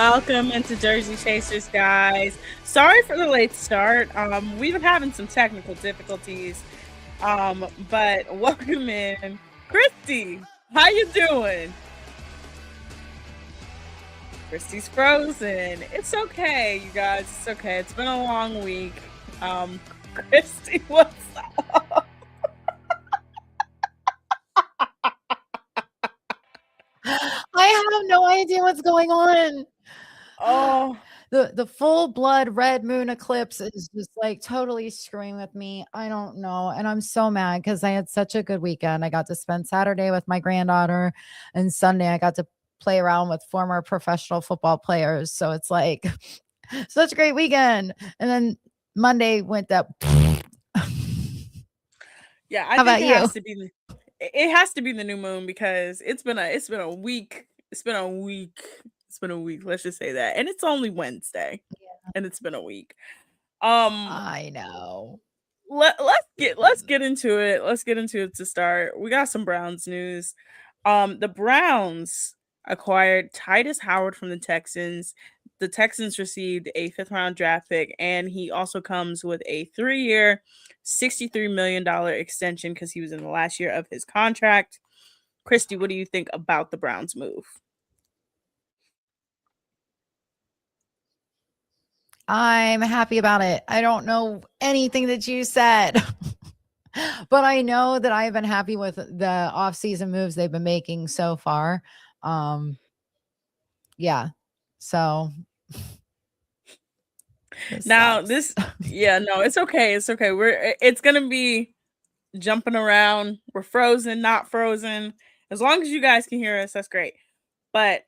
Welcome into Jersey Chasers, guys. Sorry for the late start. We've been having some technical difficulties. But welcome in, Christy. How you doing? Christy's frozen. It's okay, you guys. It's okay. It's been a long week. Um, Christy, what's up? I have no idea what's going on. Oh, The full blood red moon eclipse is just like totally screwing with me. I don't know. And I'm so mad because I had such a good weekend. I got to spend Saturday with my granddaughter, and Sunday I got to play around with former professional football players. So it's like such a great weekend. And then Monday went that. yeah. I How think about it you? has to be. It has to be the new moon because it's been a week. It's been a week. It's been a week. Let's just say that. And it's only Wednesday, and it's been a week. Um, I know. let's get into it. Let's get into it to start. We got some Browns news. The Browns acquired Titus Howard from the Texans. The Texans received a fifth round draft pick, and he also comes with a 3-year, $63 million extension because he was in the last year of his contract. Christy, what do you think about the Browns move? I'm happy about it. I don't know anything that you said, but I know that I've been happy with the off-season moves they've been making so far. Um, yeah. So this Now, sucks. this, yeah, no, it's okay. It's okay. It's gonna be jumping around. We're frozen, not frozen. As long as you guys can hear us, that's great. But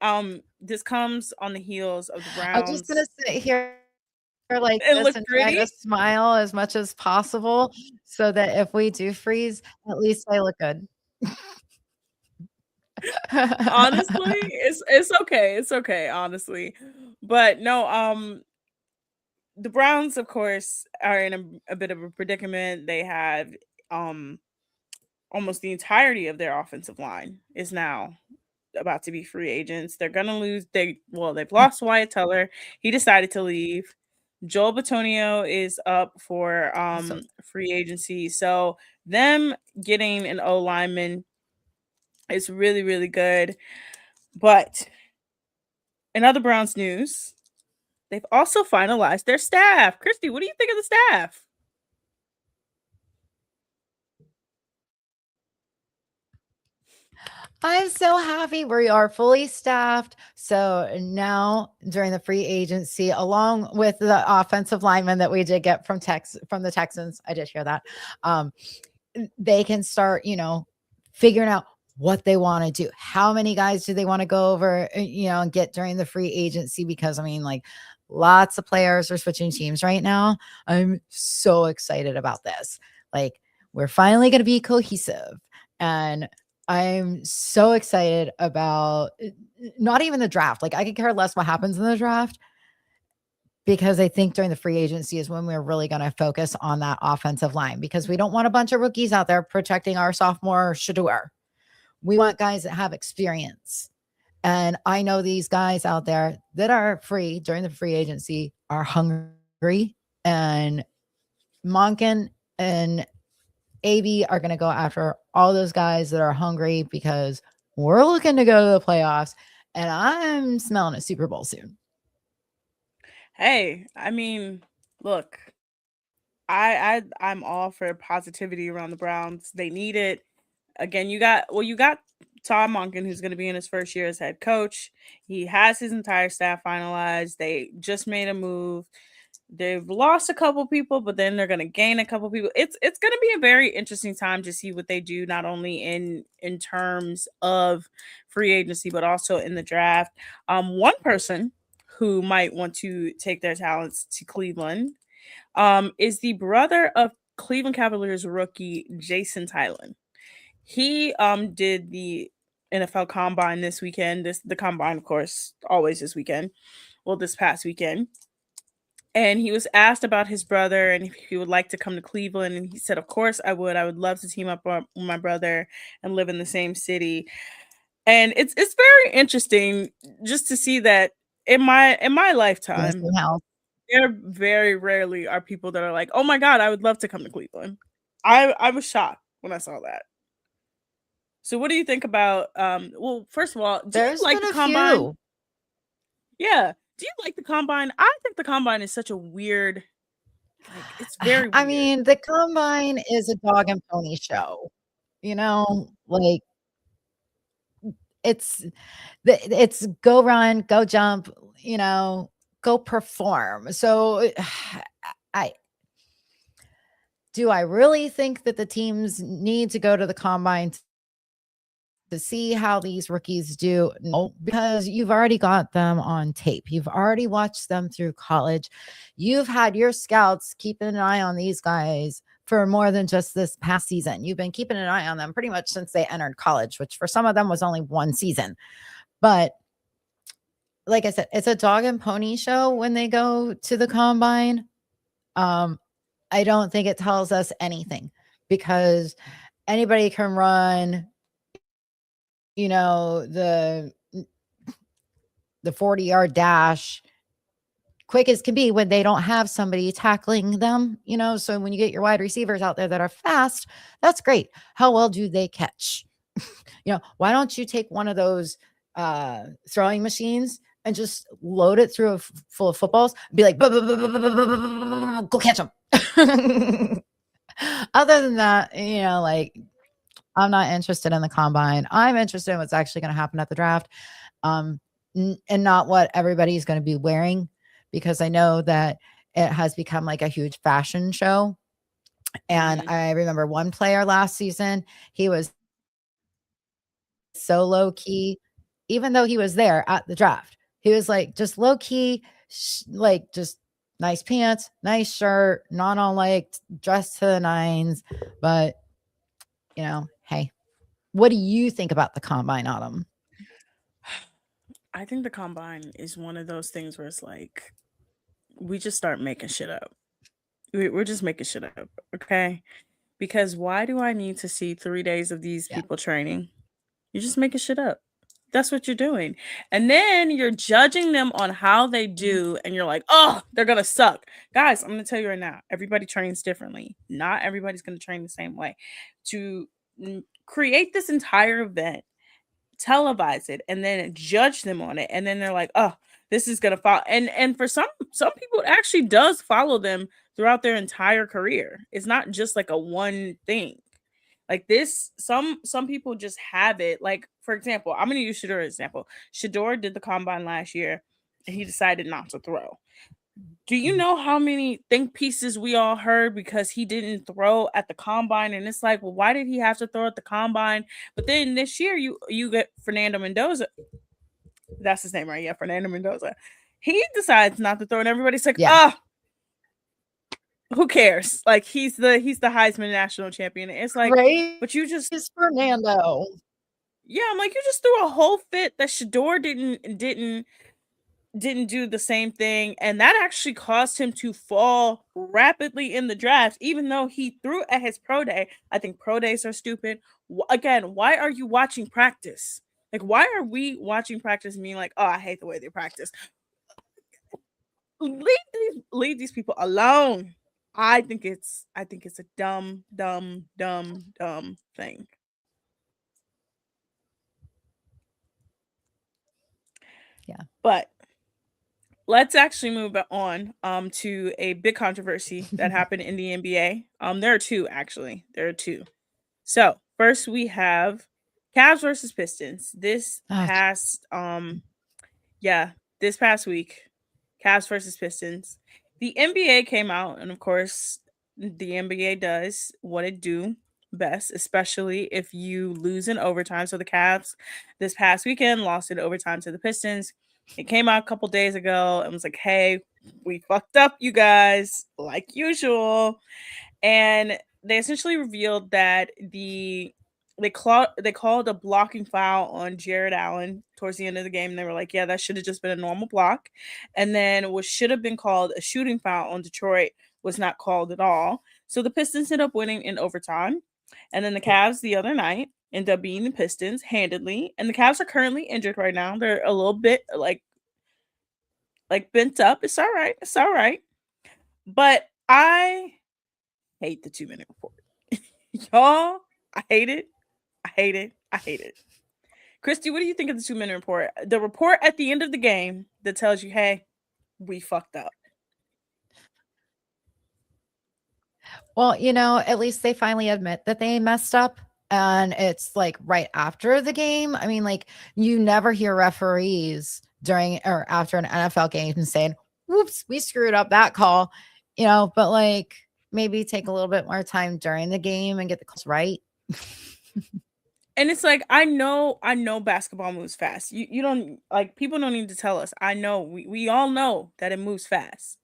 this comes on the heels of the I'm just gonna Browns. sit here like It this looked and try pretty. to smile as much as possible so that if we do freeze, at least I look good. Honestly, it's okay. It's okay, honestly. But no, the Browns, of course, are in a bit of a predicament. They have um almost the entirety of their offensive line is now about to be free agents. They're gonna lose. They've lost Wyatt Teller. He decided to leave. Joel Batonio is up for So free agency. So them getting an O lineman is really, really good. But in other Browns news, they've also finalized their staff. Christy, what do you think of the staff? I'm so happy we are fully staffed. So now during the free agency, along with the offensive lineman that we did get from the Texans, I did hear that. Um, they can start, figuring out what they want to do. How many guys do they want to go over, and get during the free agency? Because I mean, like lots of players are switching teams right now. I'm so excited about this. Like, we're finally going to be cohesive. And I'm so excited about not even the draft. Like, I could care less what happens in the draft because I think during the free agency is when we're really going to focus on that offensive line because we don't want a bunch of rookies out there protecting our sophomore Shador. We want guys that have experience. And I know these guys out there that are free during the free agency are hungry, and Monken and AB are going to go after all those guys that are hungry because we're looking to go to the playoffs, and I'm smelling a Super Bowl soon. Hey, I mean, look, I'm all for positivity around the Browns. They need it. Again, you got Todd Monken, who's going to be in his first year as head coach. He has his entire staff finalized. They just made a move. They've lost a couple people, but then they're going to gain a couple people. It's going to be a very interesting time to see what they do, not only in terms of free agency, but also in the draft. One person who might want to take their talents to Cleveland is the brother of Cleveland Cavaliers rookie Jason Tylen. He did the NFL Combine this weekend. The Combine, of course, always this weekend. Well, this past weekend. And he was asked about his brother and if he would like to come to Cleveland, and he said, "Of course I would. I would love to team up with my brother and live in the same city." And it's very interesting just to see that in my Yes, lifetime, we have. there very rarely are people that are like, "Oh my god, I would love to come to Cleveland." I was shocked when I saw that. So what do you think about well, first of all, do you There's like been the a combine? few. Yeah. Do you like the combine? I think the combine is such a weird, like, it's very I weird. mean, the combine is a dog and pony show, like it's it's go run, go jump, go perform. So I do I really think that the teams need to go to the combine to see how these rookies do? No, because you've already got them on tape. You've already watched them through college. You've had your scouts keeping an eye on these guys for more than just this past season. You've been keeping an eye on them pretty much since they entered college, which for some of them was only one season. But like I said, it's a dog and pony show when they go to the combine. Um, I don't think it tells us anything because anybody can run, you know, the the 40-yard dash quick as can be when they don't have somebody tackling them. So when you get your wide receivers out there that are fast, that's great. How well do they catch? Why don't you take one of those throwing machines and just load it through full of footballs, be like, go catch them. Other than that, like I'm not interested in the combine. I'm interested in what's actually going to happen at the draft, um, and not what everybody's going to be wearing, because I know that it has become like a huge fashion show. And Mhm. I remember one player last season, he was so low key, even though he was there at the draft. He was like just low key, like just nice pants, nice shirt, not all like dressed to the nines. But, hey, what do you think about the combine, Autumn? I think the combine is one of those things where it's like we just start making shit up. We're just making shit up, okay? Because why do I need to see 3 days of these Yeah. people training? You're just making shit up. That's what you're doing. And then you're judging them on how they do, and you're like, oh, they're going to suck. Guys, I'm going to tell you right now, everybody trains differently. Not everybody's going to train the same way. To create this entire event, televise it, and then judge them on it, and then they're like, oh, this is going to follow. And for some people, it actually does follow them throughout their entire career. It's not just like a one thing. Like this, some people just have it. Like, for example, I'm gonna use Shador as example. Shador did the combine last year and he decided not to throw. Do you know how many think pieces we all heard because he didn't throw at the combine? And it's like, well, why did he have to throw at the combine? But then this year you get Fernando Mendoza. That's his name, right? Yeah, Fernando Mendoza. He decides not to throw, and everybody's like, Yeah. ah, who cares? Like he's the Heisman national champion. It's like, but you just Praise Fernando. yeah, I'm like, you just threw a whole fit that Shador didn't do the same thing, and that actually caused him to fall rapidly in the draft, even though he threw at his pro day. I think pro days are stupid. Again, why are you watching practice? Like, why are we watching practice and being like, oh, I hate the way they practice? Leave these people alone. I think it's a dumb, dumb, dumb, dumb thing. Yeah. But let's actually move on to a big controversy that happened in the NBA. There are two actually. There are two. So first we have Cavs versus Pistons. Okay. Yeah, this past week, Cavs versus Pistons. The NBA came out, and of course, the NBA does what it do best, especially if you lose in overtime. So the Cavs this past weekend lost in overtime to the Pistons. It came out a couple days ago and was like, hey, we fucked up, you guys, like usual. And they essentially revealed that they called a blocking foul on Jared Allen towards the end of the game. And they were like, yeah, that should have just been a normal block. And then what should have been called a shooting foul on Detroit was not called at all. So the Pistons ended up winning in overtime. And then the Cavs the other night ended up beating the Pistons handedly. And the Cavs are currently injured right now. They're a little bit like like bent up. It's all right. It's all right. But I hate the 2 minute report. Y'all, I hate it. I hate it. I hate it. Christy, what do you think of the 2 minute report? The report at the end of the game that tells you, hey, we fucked up. Well, you know, at least they finally admit that they messed up. And it's like right after the game. I mean, like, you never hear referees during or after an NFL game saying, whoops, we screwed up that call, you know, but like maybe take a little bit more time during the game and get the calls right. And it's like I know basketball moves fast. You don't like people don't need to tell us. I know we all know that it moves fast.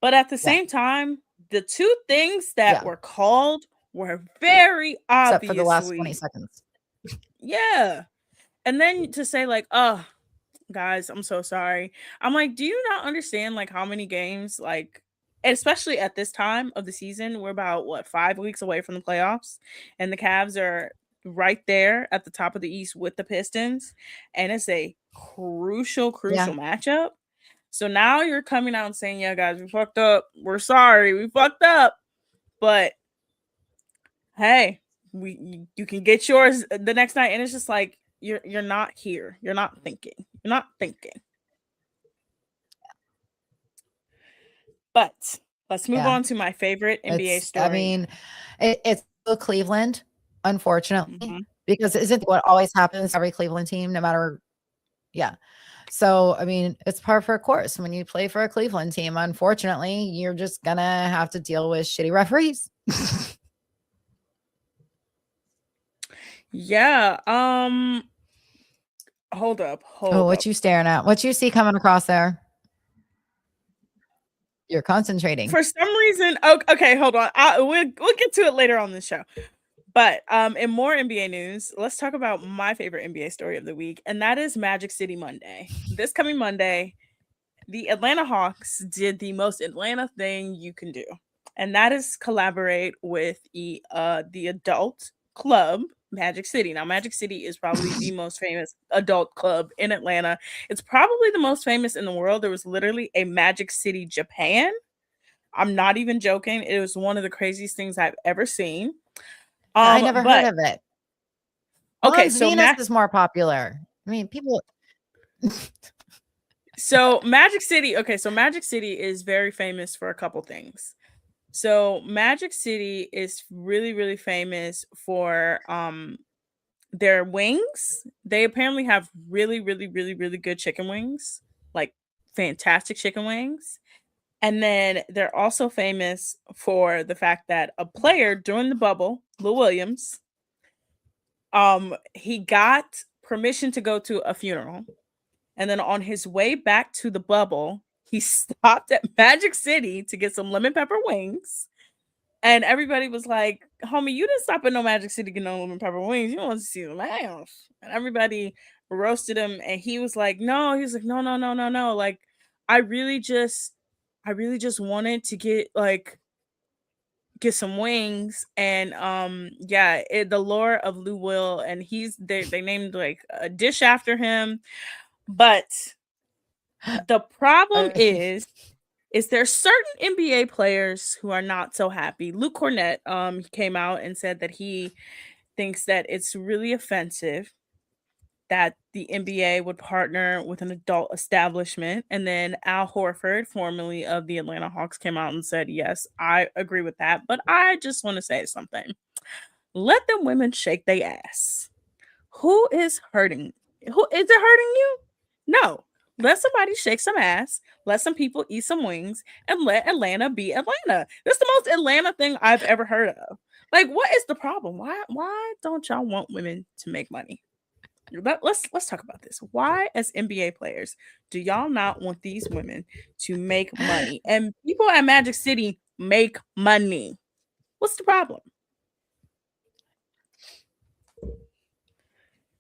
But at the Yeah. same time, the two things that Yeah. were called were very Except for the last 20 obviously, seconds. yeah. And then to say like, "Oh, guys, I'm so sorry." I'm like, "Do you not understand like how many games like especially at this time of the season, we're about what, 5 weeks away from the playoffs and the Cavs are right there at the top of the East with the Pistons and it's a crucial Yeah. matchup. So now you're coming out and saying, "Yeah, guys, we fucked up. We're sorry. We fucked up." But hey, you can get yours the next night and it's just like you're not here. You're not thinking. You're not thinking. But let's move Yeah. on to my favorite NBA I story. mean, it's still Cleveland, unfortunately, Mhm. because isn't what always happens to every Cleveland team, no matter, yeah. So, I mean, it's par for a course. When you play for a Cleveland team, unfortunately, you're just gonna have to deal with shitty referees. Yeah. Oh, Hold what up. you staring at? What you see coming across there? You're concentrating. For some reason, okay, hold on. We'll get to it later on the show. But in more NBA news, let's talk about my favorite NBA story of the week, and that is Magic City Monday. This coming Monday, the Atlanta Hawks did the most Atlanta thing you can do, and that is collaborate with the adult club Magic City. Now, Magic City is probably the most famous adult club in Atlanta. It's probably the most famous in the world. There was literally a Magic City Japan. I'm not even joking. It was one of the craziest things I've ever seen. I never heard But of it. okay, Mons Venus is more popular. I mean, people. so Magic City, okay, so Magic City is very famous for a couple things. So Magic City is really famous for their wings. They apparently have really good chicken wings, like fantastic chicken wings. And then they're also famous for the fact that a player during the bubble, Lou Williams, he got permission to go to a funeral. And then on his way back to the bubble, he stopped at Magic City to get some lemon pepper wings. And everybody was like, "Homie, you didn't stop at no Magic City to get no lemon pepper wings. You want to see them house." And everybody roasted him. And he was like, "No." He was like, "No, no, no, no, no. Like, I really just, I really just wanted to get some wings." And yeah, the lore of Lou Will, and they named like a dish after him. But the problem is there certain NBA players who are not so happy. Luke Cornett came out and said that he thinks that it's really offensive that the NBA would partner with an adult establishment. And then Al Horford, formerly of the Atlanta Hawks, came out and said, "Yes, I agree with that. But I just want to say something. Let them women shake their ass. Who is hurting? Who is it hurting you? No. Let somebody shake some ass, let some people eat some wings, and let Atlanta be Atlanta. That's the most Atlanta thing I've ever heard of. Like, what is the problem? Why don't y'all want women to make money? Let's talk about this. Why, as NBA players, do y'all not want these women to make money? And people at Magic City make money. What's the problem?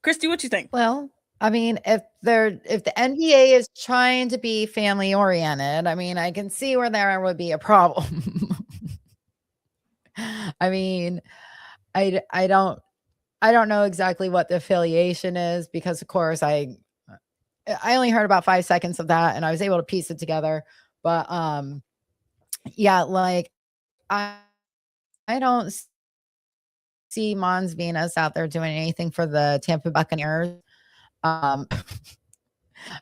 Christy, what you think? Well, I mean, if the NBA is trying to be family oriented, I mean, I can see where there would be a problem. I mean, I d- I don't know exactly what the affiliation is because of course I only heard about 5 seconds of that, and I was able to piece it together. But yeah, like I don't see Mons Venus out there doing anything for the Tampa Buccaneers. Um,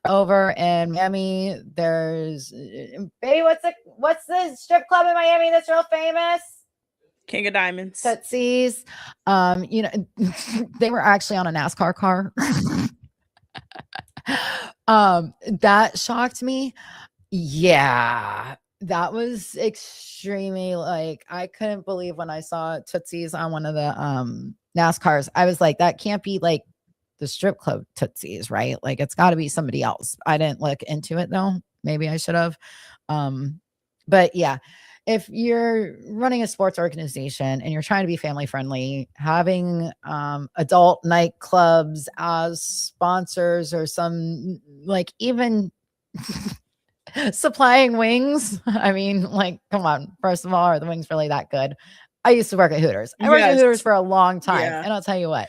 over in Miami, there's baby. What's the strip club in Miami that's real famous? King of Diamonds. Tootsie's. You know, they were actually on a NASCAR car. That shocked me. Yeah, that was extremely like I couldn't believe when I saw Tootsie's on one of the NASCARs. I was like, that can't be like the strip club Tootsie's, right? Like it's got to be somebody else. I didn't look into it though. Maybe I should have. Um, but yeah, if you're running a sports organization and you're trying to be family friendly, having adult nightclubs as sponsors or some like even supplying wings. I mean, like, come on. First of all, are the wings really that good? I used to work at Hooters. I worked at Yes. Hooters for a long time. Yeah. And I'll tell you what,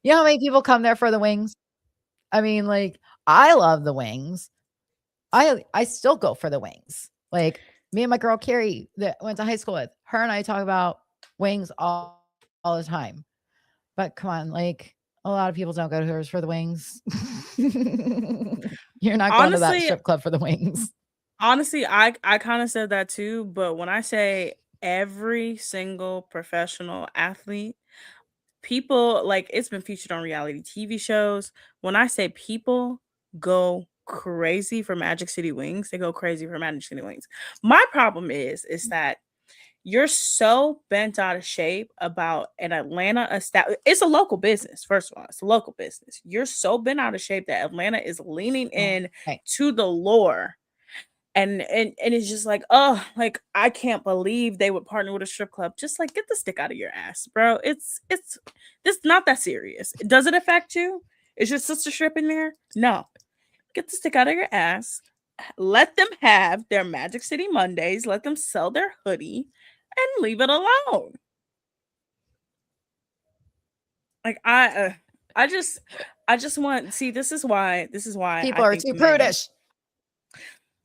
you know how many people come there for the wings? I mean, like, I love the wings. I still go for the wings. Like me and my girl Carrie that went to high school with, her and I talk about wings all the time. But come on, like a lot of people don't go to Hooters for the wings. You're not going to that Honestly, strip club for the wings. honestly, I kind of said that too, but when I say every single professional athlete, people like it's been featured on reality TV shows. When I say people go crazy for Magic City Wings, they go crazy for Magic City Wings. My problem is that you're so bent out of shape about an Atlanta it's a local business. First of all, it's a local business. You're so bent out of shape that Atlanta is leaning in Right. to the lore and it's just like, oh, like I can't believe they would partner with a strip club. Just like get the stick out of your ass, bro. It's this not that serious. Does it affect you? Is your sister stripping there? No. Get the stick out of your ass. Let them have their Magic City Mondays. Let them sell their hoodie and leave it alone. Like I just want see this is why I People are think too the men prudish.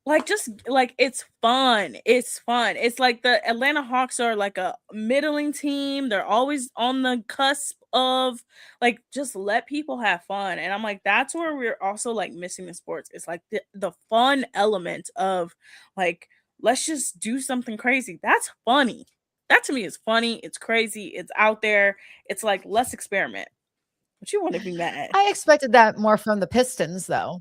like just like it's fun. It's fun. It's like the Atlanta Hawks are like a middling team. They're always on the cusp of like just let people have fun. And I'm like that's where we're also like missing the sports. It's like the fun element of like let's just do something crazy. That's funny. That to me is funny. It's crazy. It's out there. It's like let's experiment. But you want to be mad. I expected that more from the Pistons, though.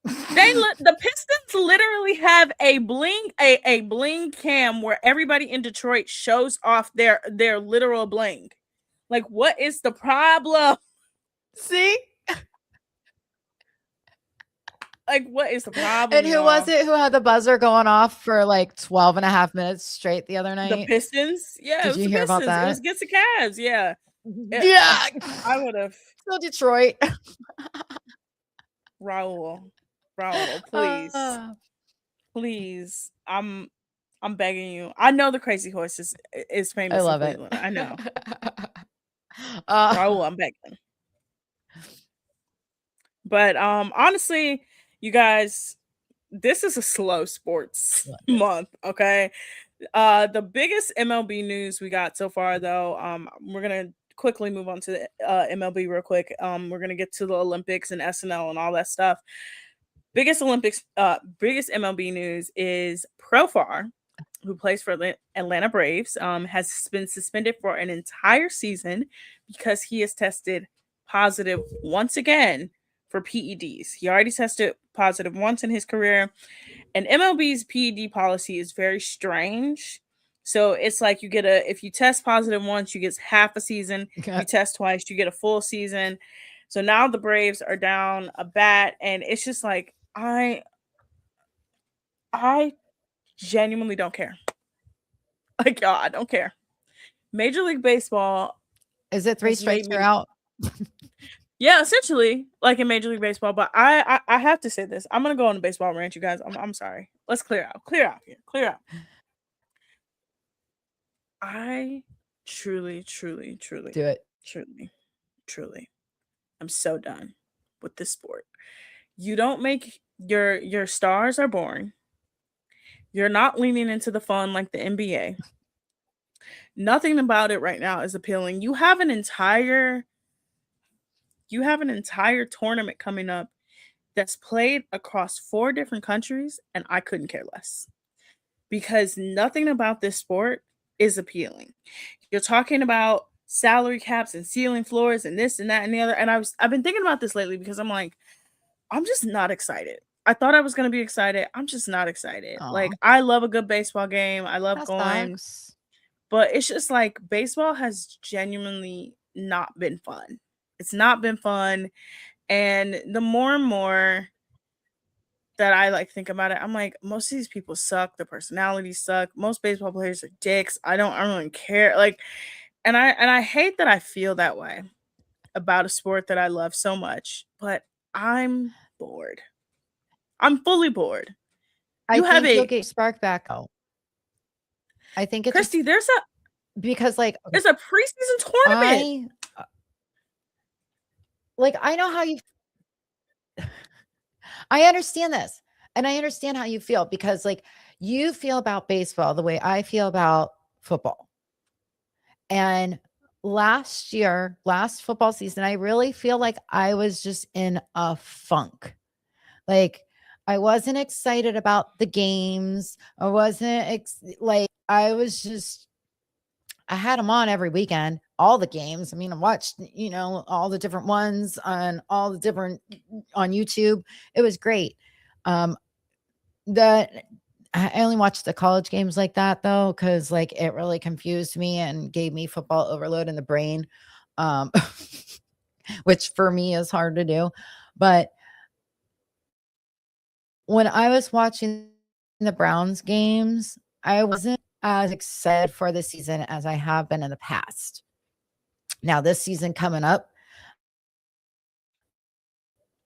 The Pistons literally have a bling cam where everybody in Detroit shows off their literal bling. Like, what is the problem? See? Like, what is the problem, And who was y'all? it who had the buzzer going off for like 12 and a half minutes straight the other The night? Pistons? Yeah, it Did was you the hear about Pistons. It that? was against the Cavs. Yeah, It- Yeah. I would have So Detroit. Raul, Raul, please, Uh, please. I'm begging you. I know the Crazy Horse is I famous in love it. Cleveland. I know. uh, Raul, I'm begging. But honestly, you guys, this is a slow sports love it. month, okay? The biggest MLB news we got so far though, we're going to quickly move on to the MLB real quick. We're going to get to the Olympics and SNL and all that stuff. Biggest MLB news is Profar, who plays for the Atlanta Braves, has been suspended for an entire season because he has tested positive once again for PEDs. He already tested positive once in his career, and MLB's PED policy is very strange. So it's like if you test positive once, you get half a season. If you test twice, you get a full season. So now the Braves are down a bat, and it's just like I genuinely don't care. Like y'all, I don't care. Major League Baseball Is it three has made strikes you're me out? yeah, essentially like in Major League Baseball. But I have to say this. I'm gonna go on a baseball rant, you guys. I'm sorry. Let's clear out here, clear out. I truly, truly, truly, Do it. truly, truly, I'm so done with this sport. You don't make your stars are boring. You're not leaning into the fun like the NBA. Nothing about it right now is appealing. You have an entire tournament coming up that's played across 4 different countries, and I couldn't care less because nothing about this sport is appealing. You're talking about salary caps and ceiling floors and this and that and the other, and I've been thinking about this lately because I'm like, I'm just not excited. I thought I was gonna be excited. I'm just not excited. Like, Oh, I love a good baseball game. I love that going, sucks. but it's just like baseball has genuinely not been fun. It's not been fun. And the more and more that I like think about it, I'm like, most of these people suck. The personalities suck. Most baseball players are dicks. I don't really care. Like, and I hate that I feel that way about a sport that I love so much, but I'm bored. I'm fully bored. I You have think you'll a get spark back. Oh, I think it's just Christy, because, like, okay, there's a preseason tournament. I like I know how you. I understand this, and I understand how you feel because, like, you feel about baseball the way I feel about football. And last football season, I really feel like I was just in a funk. Like, I wasn't excited about the games. I wasn't like I was just I had them on every weekend, all the games. I mean, I watched, all the different ones on all the different on YouTube. It was great. Um, the I only watched the college games like that though, because like it really confused me and gave me football overload in the brain, um, which for me is hard to do. But when I was watching the Browns games, I wasn't as excited for the season as I have been in the past. Now, this season coming up,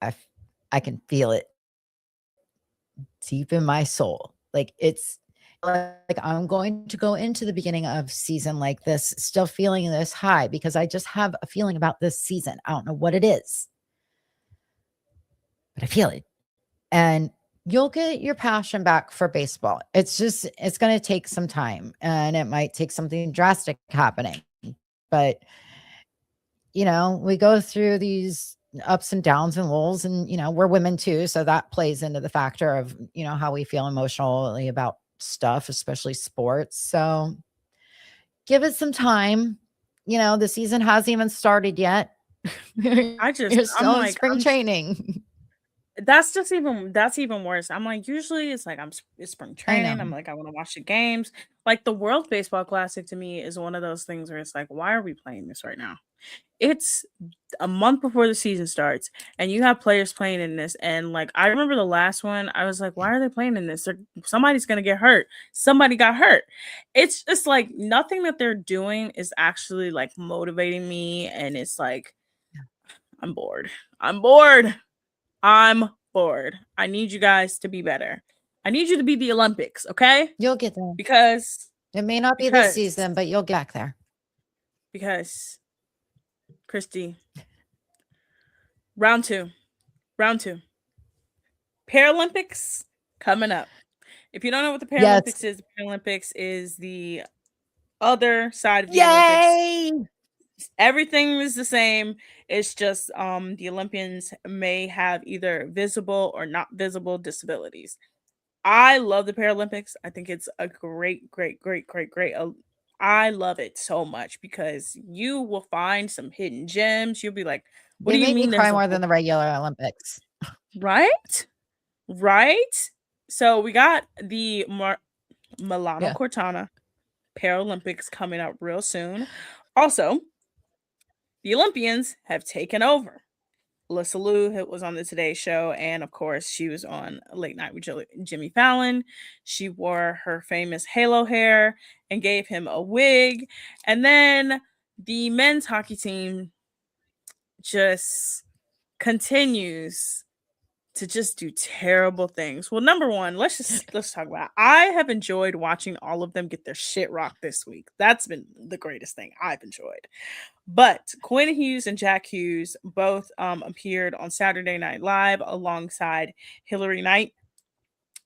I, f- I can feel it deep in my soul. Like like I'm going to go into the beginning of season like this, still feeling this high because I just have a feeling about this season. I don't know what it is, but I feel it. And you'll get your passion back for baseball. It's going to take some time and it might take something drastic happening. But, we go through these ups and downs and lulls and, we're women too. So that plays into the factor of, how we feel emotionally about stuff, especially sports. So give it some time. The season hasn't even started yet. You're I'm still in like, spring training. that's even worse. I'm like, usually it's like it's spring I know. training. I'm like, I want to watch the games. Like the World Baseball Classic to me is one of those things where it's like, why are we playing this right now? It's a month before the season starts, and you have players playing in this. And like, I remember the last one, I was like, why are they playing in this? Somebody's gonna get hurt. Somebody got hurt. It's just like nothing that they're doing is actually like motivating me, and it's like I'm bored. I'm bored. I'm bored. I need you guys to be better. I need you to be the Olympics, okay? You'll get there. Because It may not be this because season, but you'll get back there. because Christy, round 2. Round 2. Paralympics coming up. If you don't know what the Yes. Paralympics is the other side of the Olympics. Yay! Everything is the same. It's just the Olympians may have either visible or not visible disabilities. I love the Paralympics. I think it's a great, great, great, great, great. I love it so much because you will find some hidden gems. You'll be like, "What They do you made me mean? cry There's a more whole than the regular Olympics. right, right." So we got the Milano Yeah. Cortana Paralympics coming up real soon. Also, the Olympians have taken over. Alyssa Liu was on the Today Show, and of course, she was on Late Night with Jimmy Fallon. She wore her famous halo hair and gave him a wig. And then the men's hockey team just continues to just do terrible things. Well, number one, let's talk about it. I have enjoyed watching all of them get their shit rocked this week. That's been the greatest thing I've enjoyed. But Quinn Hughes and Jack Hughes both appeared on Saturday Night Live alongside Hillary Knight,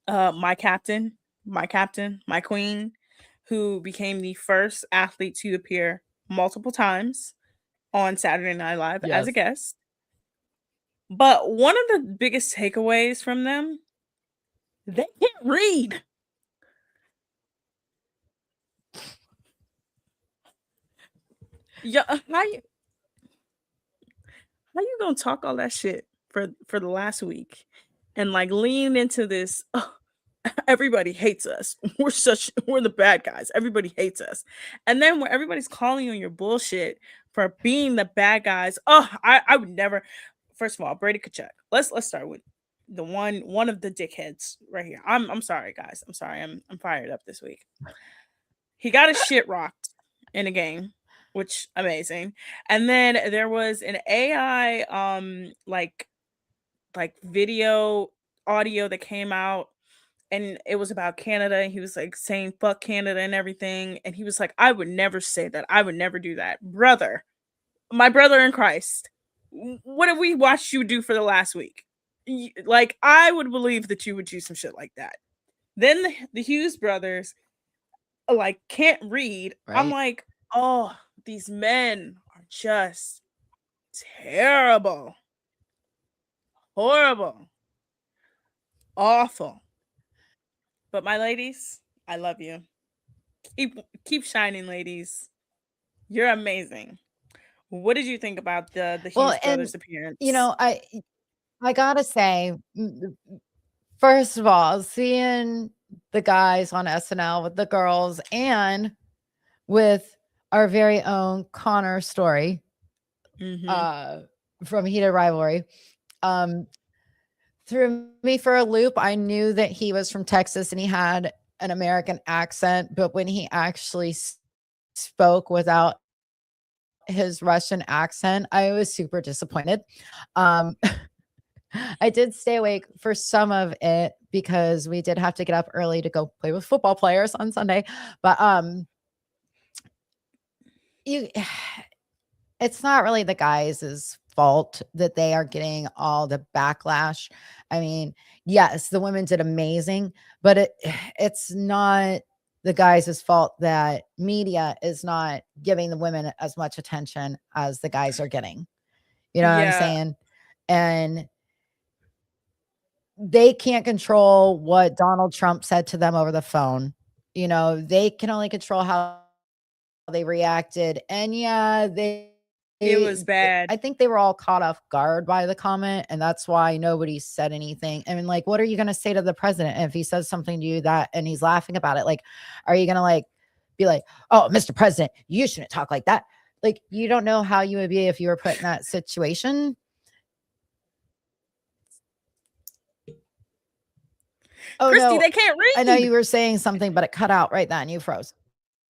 my captain, my queen, who became the first athlete to appear multiple times on Saturday Night Live as a Yes. guest. But one of the biggest takeaways from them, they can't read. Yeah, how you gonna talk all that shit for the last week, and like lean into this? "Oh, everybody hates us. We're the bad guys. Everybody hates us," and then when everybody's calling you on your bullshit for being the bad guys, I would never. First of all, Brady Kachuk. Let's start with the one of the dickheads right here. I'm sorry, guys. I'm sorry. I'm fired up this week. He got his shit rocked in a game, which amazing. And then there was an AI like video audio that came out, and it was about Canada, and he was like saying fuck Canada and everything, and he was like, I would never say that. I would never do that. Brother, my brother in Christ. What have we watched you do for the last week? Like I would believe that you would do some shit like that. Then the Hughes brothers like can't read. I'm Right. like, oh, these men are just terrible, horrible, awful. But my ladies, I love you. Keep shining, ladies. You're amazing. What did you think about the Well, Hughes and brothers you appearance? know, I gotta say, first of all, seeing the guys on SNL with the girls and with our very own Connor Story, Mm-hmm. uh, from Heated Rivalry, um, threw me for a loop. I knew that he was from Texas and he had an American accent, but when he actually spoke without his Russian accent, I was super disappointed. Um, I did stay awake for some of it because we did have to get up early to go play with football players on Sunday. But you it's not really the guys' fault that they are getting all the backlash. I mean, yes, the women did amazing, but it's not the guys' fault that media is not giving the women as much attention as the guys are getting. You know what I'm Yeah, saying? And they can't control what Donald Trump said to them over the phone. You know, they can only control how they reacted. And yeah, it was I think bad. they were all caught off guard by the comment, and that's why nobody said anything. I mean, like, what are you gonna say to the president if he says something to you that and he's laughing about it? Like, are you gonna like be like, "Oh, Mr. President, you shouldn't talk like that"? Like, you don't know how you would be if you were put in that situation. Oh Christy, no, they can't I know you read. were saying something, but it cut out right then. You froze.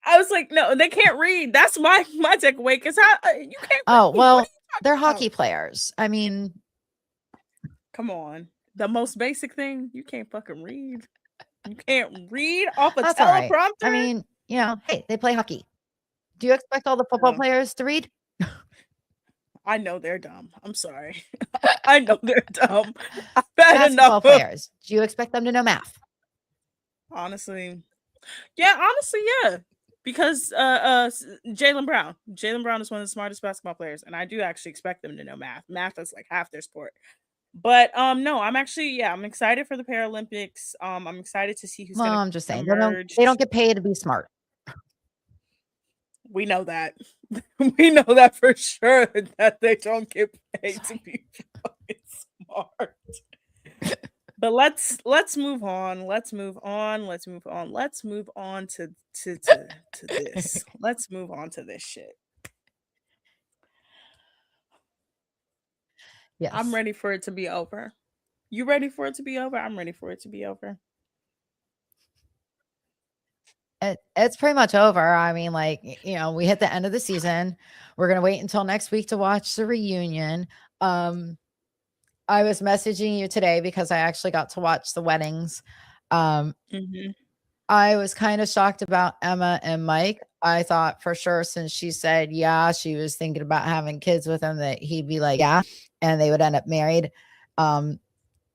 I was like, no, they can't read. That's my takeaway. Because how you can't Oh read? What are well, you they're talking about? hockey players. I mean, Come on, the most basic thing, you can't fucking read. You can't read off a that's all right. I teleprompter. mean, hey, they play hockey. Do you expect all the football Oh, players to read? I know they're dumb. I'm sorry. I know they're dumb. I've had enough Basketball of players. Do you expect them to know math? honestly. Yeah, honestly, yeah. Because Jalen Brown is one of the smartest basketball players, and I do actually expect them to know math. Math is like half their sport. But no, I'm actually yeah, I'm excited for the Paralympics. I'm excited to see who's Well, gonna I'm just saying they emerge. don't get paid to be smart. We know that. We know that for sure that they don't get paid to Sorry. be fucking smart. But let's move on. Let's move on. Let's move on. Let's move on to this. Let's move on to this shit. I'm Yes. ready for it to be over. You ready for it to be over? I'm ready for it to be over. It's pretty much over. I mean, like, we hit the end of the season. We're gonna wait until next week to watch the reunion. Um, I was messaging you today because I actually got to watch the weddings. Um, Mhm. I was kind of shocked about Emma and Mike. I thought for sure since she said, yeah, she was thinking about having kids with him, that he'd be like, yeah, and they would end up married. Um,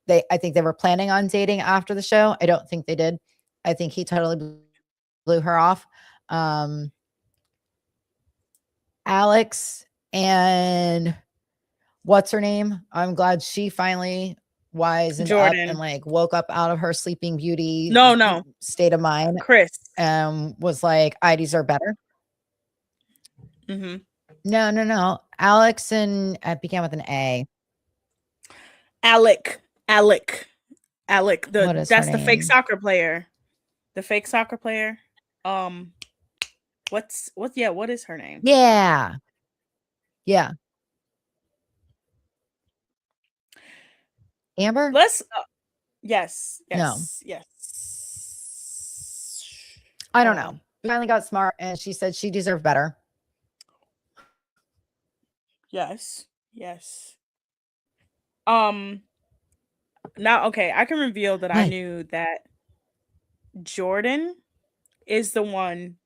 I think they were planning on dating after the show. I don't think they did. I think he totally blew her off. Um, Alex and what's her name? I'm glad she finally wisened up and Jordan. like woke up out of her sleeping beauty No, no. state of mind Chris. and was like, I deserve better. Mhm. No, no, no. Alex and it began with an A. Alec. Alec. Alec. What is her That's the fake name? soccer player. The fake soccer player. Um what is her name? Yeah. Yeah. Amber? Let's yes, No. yes, yes. I Hold don't know. on. We finally got smart and she said she deserved better. Yes. Yes. Um Now okay, I can reveal that I What? knew that Jordan is the one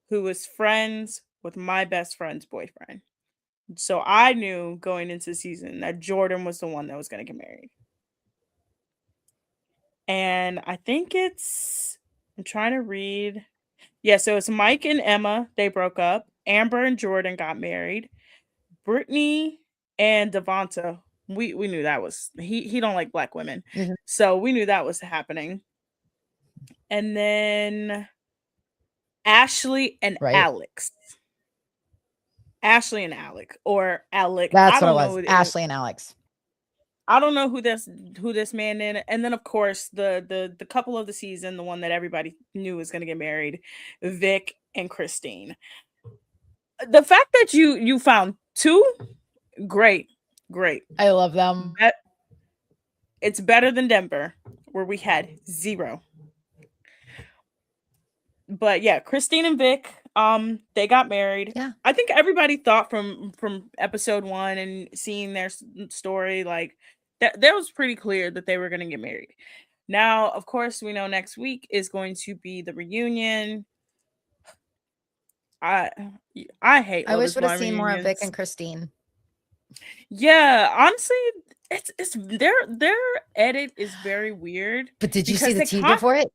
who was friends with my best friend's boyfriend. So I knew going into the season that Jordan was the one that was going to get married. And I think I'm trying to read. Yeah, so it's Mike and Emma, they broke up. Amber and Jordan got married. Brittany and Devonta, we knew that was he don't like black women. Mhm. So we knew that was happening. And then Ashley and Right. Alex. Ashley and Alec or Alec. I That's what it don't know. was. Ashley and Alex. I don't know who this man is. And then of course the couple of the season, the one that everybody knew was going to get married, Vic and Christine. The fact that you found two, great, great. I love them. Bet it's better than Denver, where we had zero. But yeah, Christine and Vic, they got married. Yeah. I think everybody thought from episode 1 and seeing their story, like that was pretty clear that they were going to get married. Now, of course, we know next week is going to be the reunion. I I hate I Love wish Is would have Blind seen more of Vic reunions. and Christine. Yeah, honestly, it's their edit is very weird But did you see because the they teaser con for it?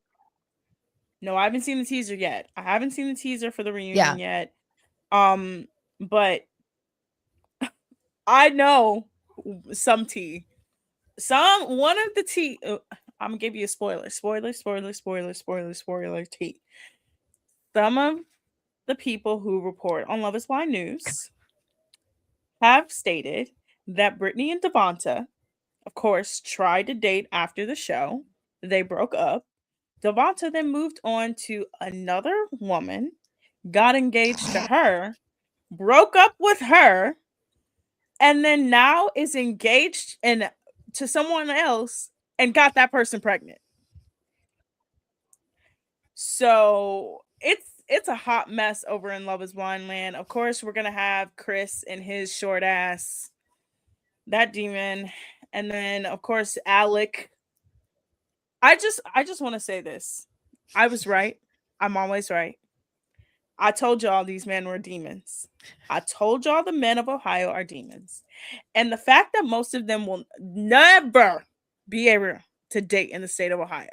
no, I haven't seen the teaser yet. I haven't seen the teaser for the reunion Yeah. yet. Um, but I know some tea. Some one of the tea. I'm gonna give you a spoiler. Spoiler. Tea. Some of the people who report on Love Is Blind News have stated that Brittany and Devonta, of course, tried to date after the show. They broke up. Devonta then moved on to another woman, got engaged to her, broke up with her, and then now is engaged and to someone else and got that person pregnant. So it's a hot mess over in Love Is Blind land. Of course, we're gonna have Chris and his short ass, that demon, and then of course Alec. I just want to say this. I was right. I'm always right. I told y'all these men were demons. I told y'all the men of Ohio are demons. And the fact that most of them will never be able to date in the state of Ohio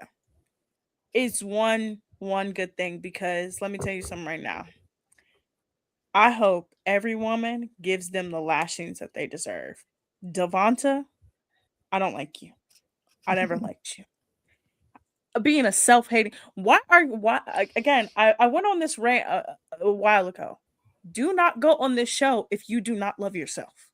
is one good thing, because let me tell you something right now. I hope every woman gives them the lashings that they deserve. Devonta, I don't like you. I never liked you. Being a self-hating, again, I went on this rant a while ago. Do not go on this show if you do not love yourself.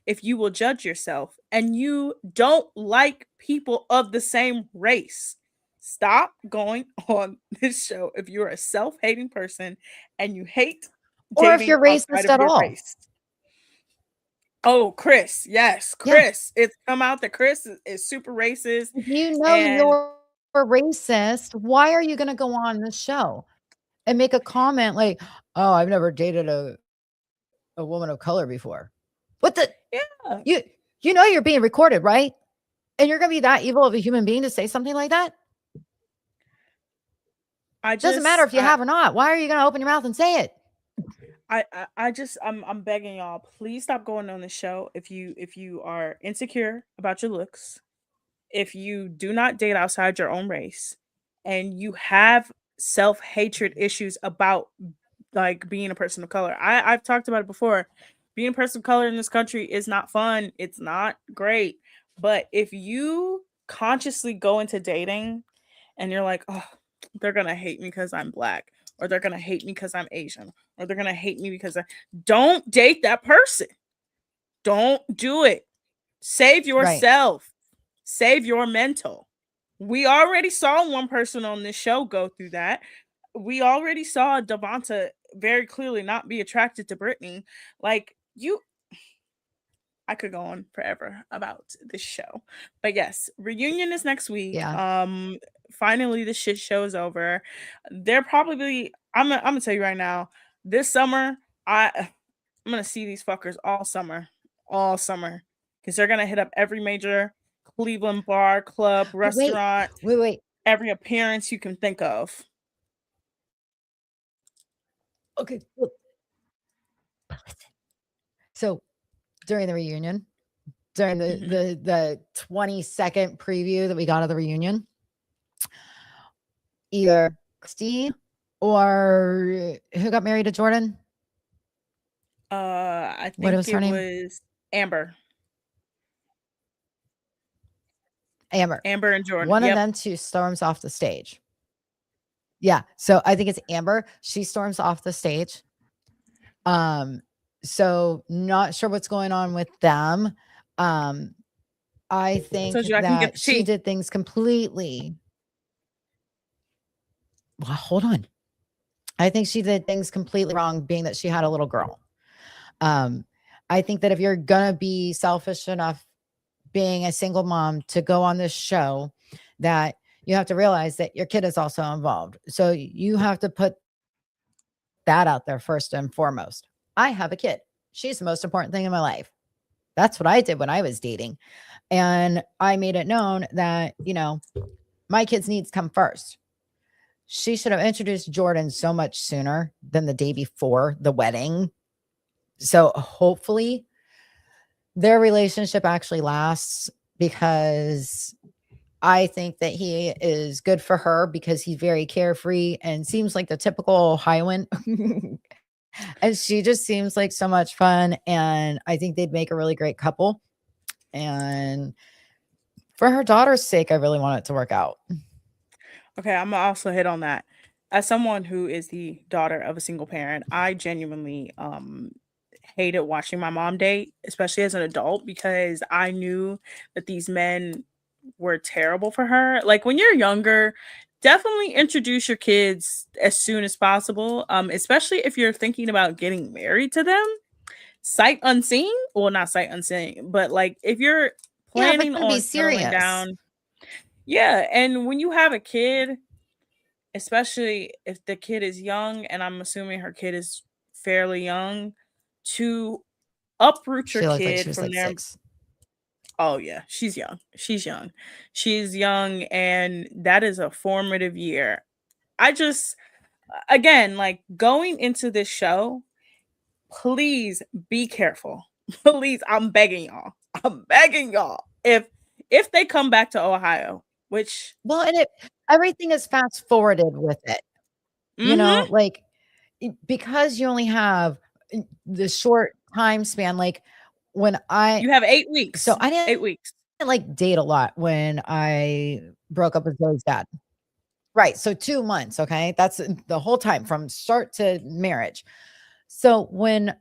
If you will judge yourself and you don't like people of the same race, stop going on this show if you're a self-hating person and you hate Or if dating you're outside racist of at your all. race. Oh, Chris. Yes, Yeah. Chris. It's come out that Chris is super racist. If you know And you're racist, why are you going to go on this show and make a comment like, "Oh, I've never dated a woman of color before." What the yeah, you? You know you're being recorded, right? And you're gonna be that evil of a human being to say something like that? I Doesn't matter just if you have or not. Why are you gonna open your mouth and say it? I'm begging y'all, please stop going on the show if you are insecure about your looks, if you do not date outside your own race, and you have self-hatred issues about like being a person of color. I've talked about it before. Being a person of color in this country is not fun. It's not great. But if you consciously go into dating and you're like, oh, they're gonna hate me because I'm black, or they're gonna hate me because I'm Asian, or they're gonna hate me because I don't date that person. Don't do it. Save Right. yourself. Save your mental. We already saw one person on this show go through that. We already saw Devonta very clearly not be attracted to Brittany. Like you, I could go on forever about this show. But yes, reunion is next week. Yeah. Finally the shit show is over. They're probably I'm gonna tell you right now, this summer, I'm gonna see these fuckers all summer. All summer. Because they're gonna hit up every major Cleveland bar, club, But wait, restaurant, wait. every appearance you can think of. Okay. Look, listen. So during the reunion, during the Mhm. the the 20-second preview that we got of the reunion, either Christy or who got married to Jordan? I What think was her it name? was Amber. Amber. Amber and Jordan. One of Yep. them two storms off the stage. Yeah. So I think it's Amber. She storms off the stage. So not sure what's going on with them. Um, I I told think you I can get that the she tea. did things completely. Well, hold on. I think she did things completely wrong, being that she had a little girl. Um, I think that if you're gonna be selfish enough, being a single mom, to go on this show, that you have to realize that your kid is also involved. So you have to put that out there first and foremost. I have a kid. She's the most important thing in my life. That's what I did when I was dating. And I made it known that, my kids' needs come first. She should have introduced Jordan so much sooner than the day before the wedding. So hopefully their relationship actually lasts, because I think that he is good for her because he's very carefree and seems like the typical Ohioan. And she just seems like so much fun. And I think they'd make a really great couple. And for her daughter's sake, I really want it to work out. Okay, I'm gonna also hit on that. As someone who is the daughter of a single parent, I genuinely hated watching my mom date, especially as an adult, because I knew that these men were terrible for her. Like when you're younger, definitely introduce your kids as soon as possible. Especially if you're thinking about getting married to them. Sight unseen, well, not sight unseen, but like if you're Yeah, if it's planning going to be on settling serious, down, yeah, and when you have a kid, especially if the kid is young, and I'm assuming her kid is fairly young, to uproot your she looked like she kid was from like their. 6. Oh yeah, she's young. She's young. She's young, and that is a formative year. I just again, like going into this show, please be careful. Please, I'm begging y'all. I'm begging y'all. If they come back to Ohio, which Well, and everything is fast forwarded with it. mhm, Like, because you only have the short time span. Like when I you have 8 so weeks. I 8 didn't weeks. like date a lot when I broke up with Zoe's dad. Right. So 2 months. Okay. That's the whole time from start to marriage. So when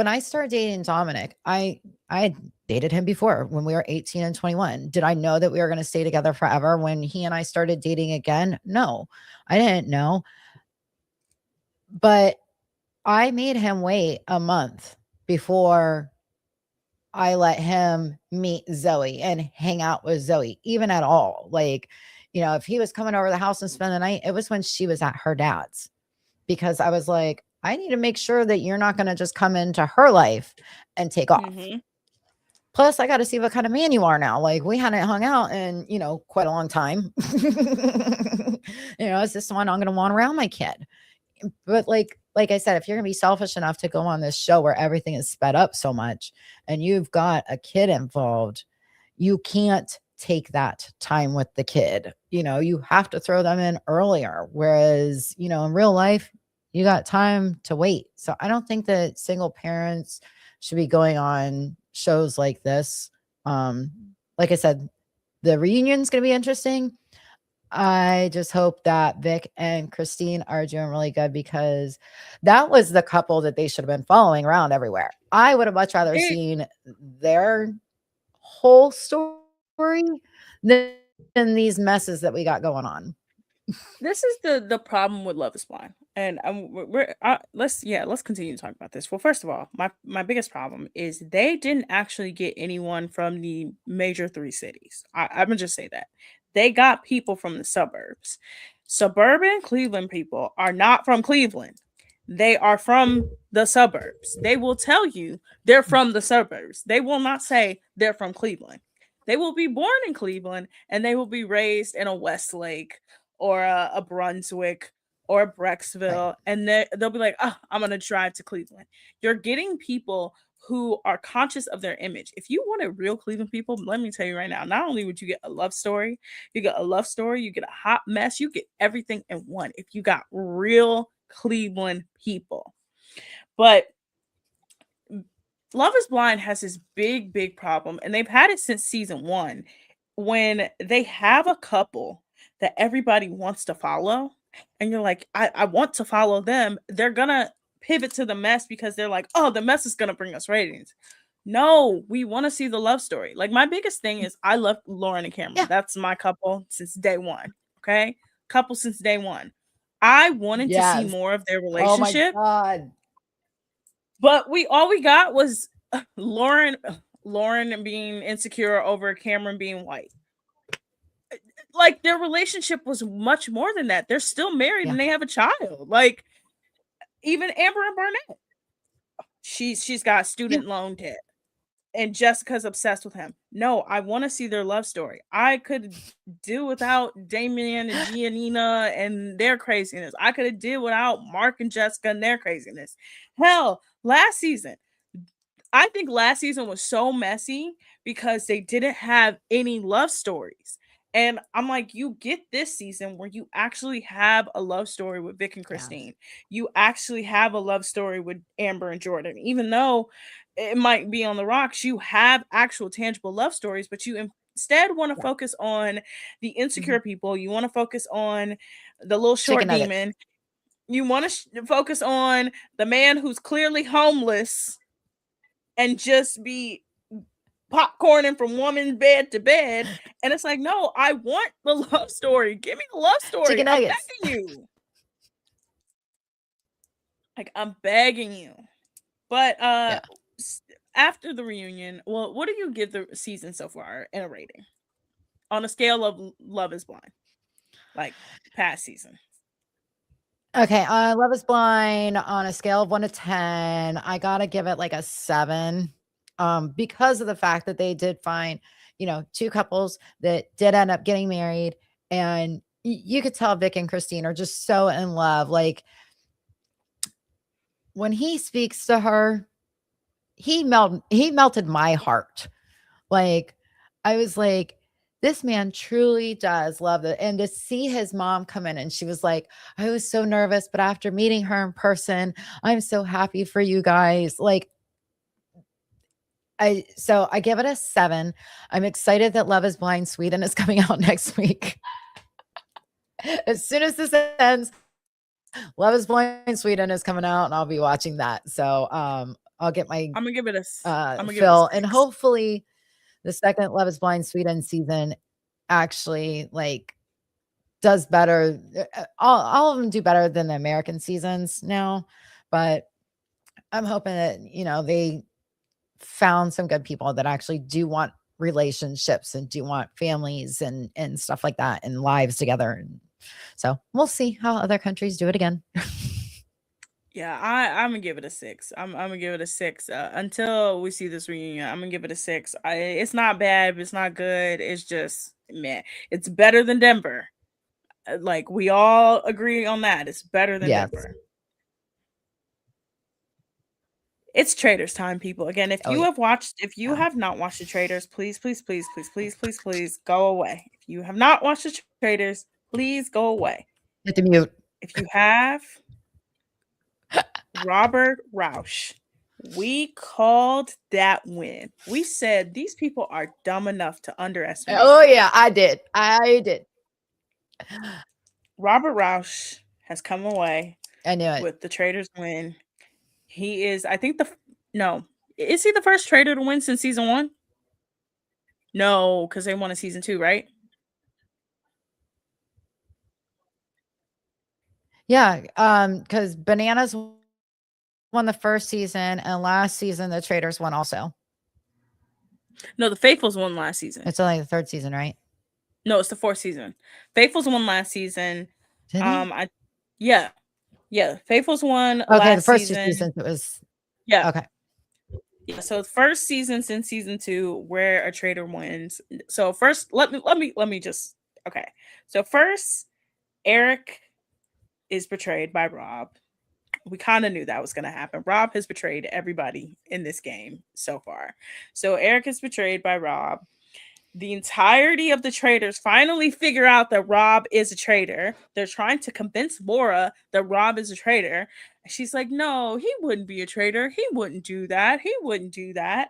I started dating Dominic, I had dated him before when we were 18 and 21. Did I know that we were going to stay together forever when he and I started dating again? No, I didn't know. But I made him wait a month before I let him meet Zoe and hang out with Zoe, even at all. Like, if he was coming over the house and spend the night, it was when she was at her dad's, because I was like, I need to make sure that you're not going to just come into her life and take off. Mhm. Plus, I got to see what kind of man you are now. Like, we hadn't hung out in, quite a long time. Is this someone I'm going to want around my kid? But like I said, if you're going to be selfish enough to go on this show where everything is sped up so much and you've got a kid involved, you can't take that time with the kid. You have to throw them in earlier. Whereas, in real life, you got time to wait. So I don't think that single parents should be going on shows like this. Like I said, the reunion's going to be interesting. I just hope that Vic and Christine are doing really good because that was the couple that they should have been following around everywhere. I would have much rather They seen their whole story than these messes that we got going on. This is the problem with Love Is Blind, and let's continue to talk about this. Well, first of all, my biggest problem is they didn't actually get anyone from the major three cities. I'm gonna just say that they got people from the suburbs. Suburban Cleveland people are not from Cleveland. They are from the suburbs. They will tell you they're from the suburbs. They will not say they're from Cleveland. They will be born in Cleveland and they will be raised in a Westlake or a Brunswick or a Right. Brecksville, and they'll be like, "Oh, I'm gonna drive to Cleveland." You're getting people who are conscious of their image. If you wanted real Cleveland people, let me tell you right now, not only would you get a love story, you get a love story, you get a hot mess, you get everything in one if you got real Cleveland people. But Love is Blind has this big problem, and they've had it since season one when they have a couple that everybody wants to follow, and you're like, I want to follow them. They're gonna pivot to the mess because they're like, oh, the mess is gonna bring us ratings. No, we want to see the love story. Like, my biggest thing is I love Lauren and Cameron. Yeah. That's my couple since day one. Okay. Couple since day one. I wanted to see Yes. more of their Oh my relationship, God. but we got was Lauren Lauren being insecure over Cameron being white. Like, their relationship was much more than that. They're still married Yeah. and they have a child. Like, even Amber and Barnett, she's got Yeah. student loan debt and Jessica's obsessed with him. No, I want to see their love story. I could do without Damien and Giannina and their craziness. I could have did without Mark and Jessica and their craziness. Hell, last season, I think last season was so messy because they didn't have any love stories. And I'm like, you get this season where you actually have a love story with Vic and Yes. Christine. You actually have a love story with Amber and Jordan. Even though it might be on the rocks, you have actual tangible love stories, but you instead want to Yeah. focus on the insecure Mhm. people. You want to focus on the little short Chicken nuggets. demon. You want to focus on the man who's clearly homeless and just be popcorning from woman's bed to bed. And it's like, no, I want the love story. Give me the love story. Chicken I'm nuggets. begging you. Like, I'm begging you. But Yeah. after the reunion, well, what do you give the season so far in a rating on a scale of Love is Blind, like past season? Okay, Love is Blind on a scale of 1 to 10, I gotta give it like a 7, because of the fact that they did find, 2 couples that did end up getting married, and you could tell Vic and Christine are just so in love. Like, when he speaks to her, he melted my heart. Like, I was like, this man truly does love it. And to see his mom come in and she was like, I was so nervous, but after meeting her in person, I'm so happy for you guys. Like, I give it a 7. I'm excited that Love is Blind Sweden is coming out next week. As soon as this ends, Love is Blind Sweden is coming out and I'll be watching that. So I'll get my I'm gonna give it a fill, and 6. hopefully the second Love is Blind Sweden season actually like does better. All of them do better than the American seasons now, but I'm hoping that they found some good people that actually do want relationships and do want families and stuff like that and lives together. And so we'll see how other countries do it again. Yeah, I'm gonna give it a six. I'm gonna give it a six until we see this reunion. I'm gonna give it a six. It's not bad, but it's not good. It's just man, it's better than Denver. Like we all agree on that. It's better than Yes. Denver. It's Traders time, people. Again, Oh yeah. if you have not watched the Traders, please, please, please, please, please, please, please go away. If you have not watched the Traders, please go away. Hit the mute. If you have, Robert Roush, we called that win. We said these people are dumb enough to underestimate Oh him. yeah, I did. I did. Robert Roush has come away I knew it. with the Traders win. He is, I think, no, is he the first trader to win since season one? No, because they won a season two, right? Yeah. Because Bananas won the first season, and last season the Traders won also. No, the Faithfuls won last season. It's only the third season, right? No, it's the fourth season. Faithfuls won last season. Did they? I yeah, yeah. Faithfuls won Okay, the last first two season. seasons it was Yeah, okay. yeah. So the first season since season two, where a trader wins. So first, let me just okay. So first, Eric is betrayed by Rob. We kind of knew that was going to happen. Rob has betrayed everybody in this game so far. So Eric is betrayed by Rob. The entirety of the traders finally figure out that Rob is a traitor. They're trying to convince Mora that Rob is a traitor. She's like, no, he wouldn't be a traitor. He wouldn't do that. He wouldn't do that.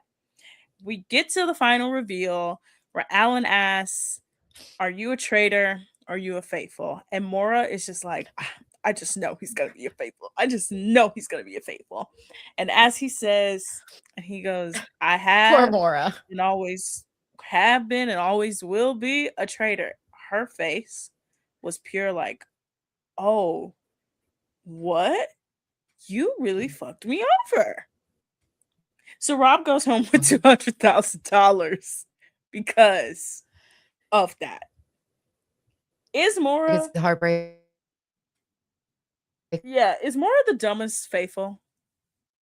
We get to the final reveal where Alan asks, are you a traitor? Are you a faithful? And Mora is just like, I just know he's gonna be a faithful. I just know he's gonna be a faithful. And as he says, and he goes, I Poor have Mora. and always have been and always will be a traitor. Her face was pure like, oh, what? You really fucked me over. So Rob goes home with $200,000 because of that. Is It's Mora heartbreak. Yeah, is Mora the dumbest faithful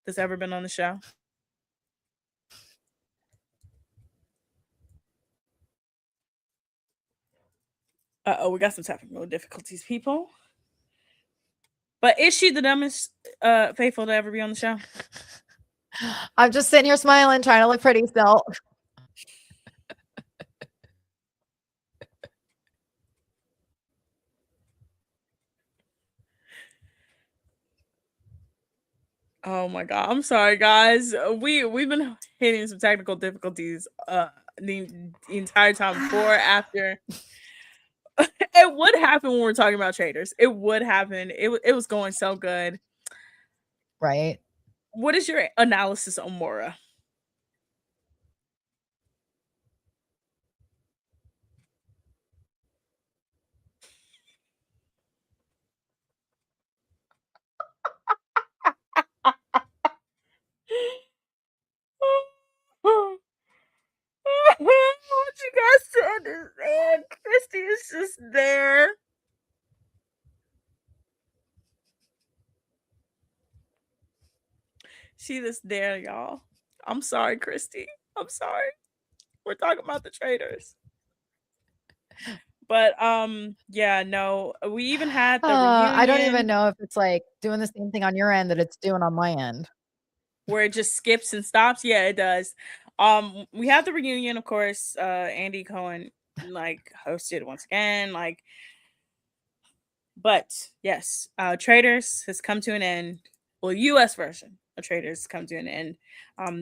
that's ever been on the show? Oh, we got some technical difficulties, people. But is she the dumbest faithful to ever be on the show? I'm just sitting here smiling, trying to look pretty still. Oh my god, I'm sorry, guys. We've been hitting some technical difficulties the entire time before, after. It would happen when we're talking about traders. It would happen. It was going so good. Right. What is your analysis on Mora? I want you guys to understand. Christy is just there. She just there, y'all. I'm sorry, Christy. I'm sorry. We're talking about the traders. But yeah, no. We even had the I don't even reunion know if it's like doing the same thing on your end that it's doing on my end. where it just skips and stops. Yeah, it does. We had the reunion, of course. Andy Cohen like hosted once again. But yes, Traders has come to an end. Well, US version of Traders has come to an end.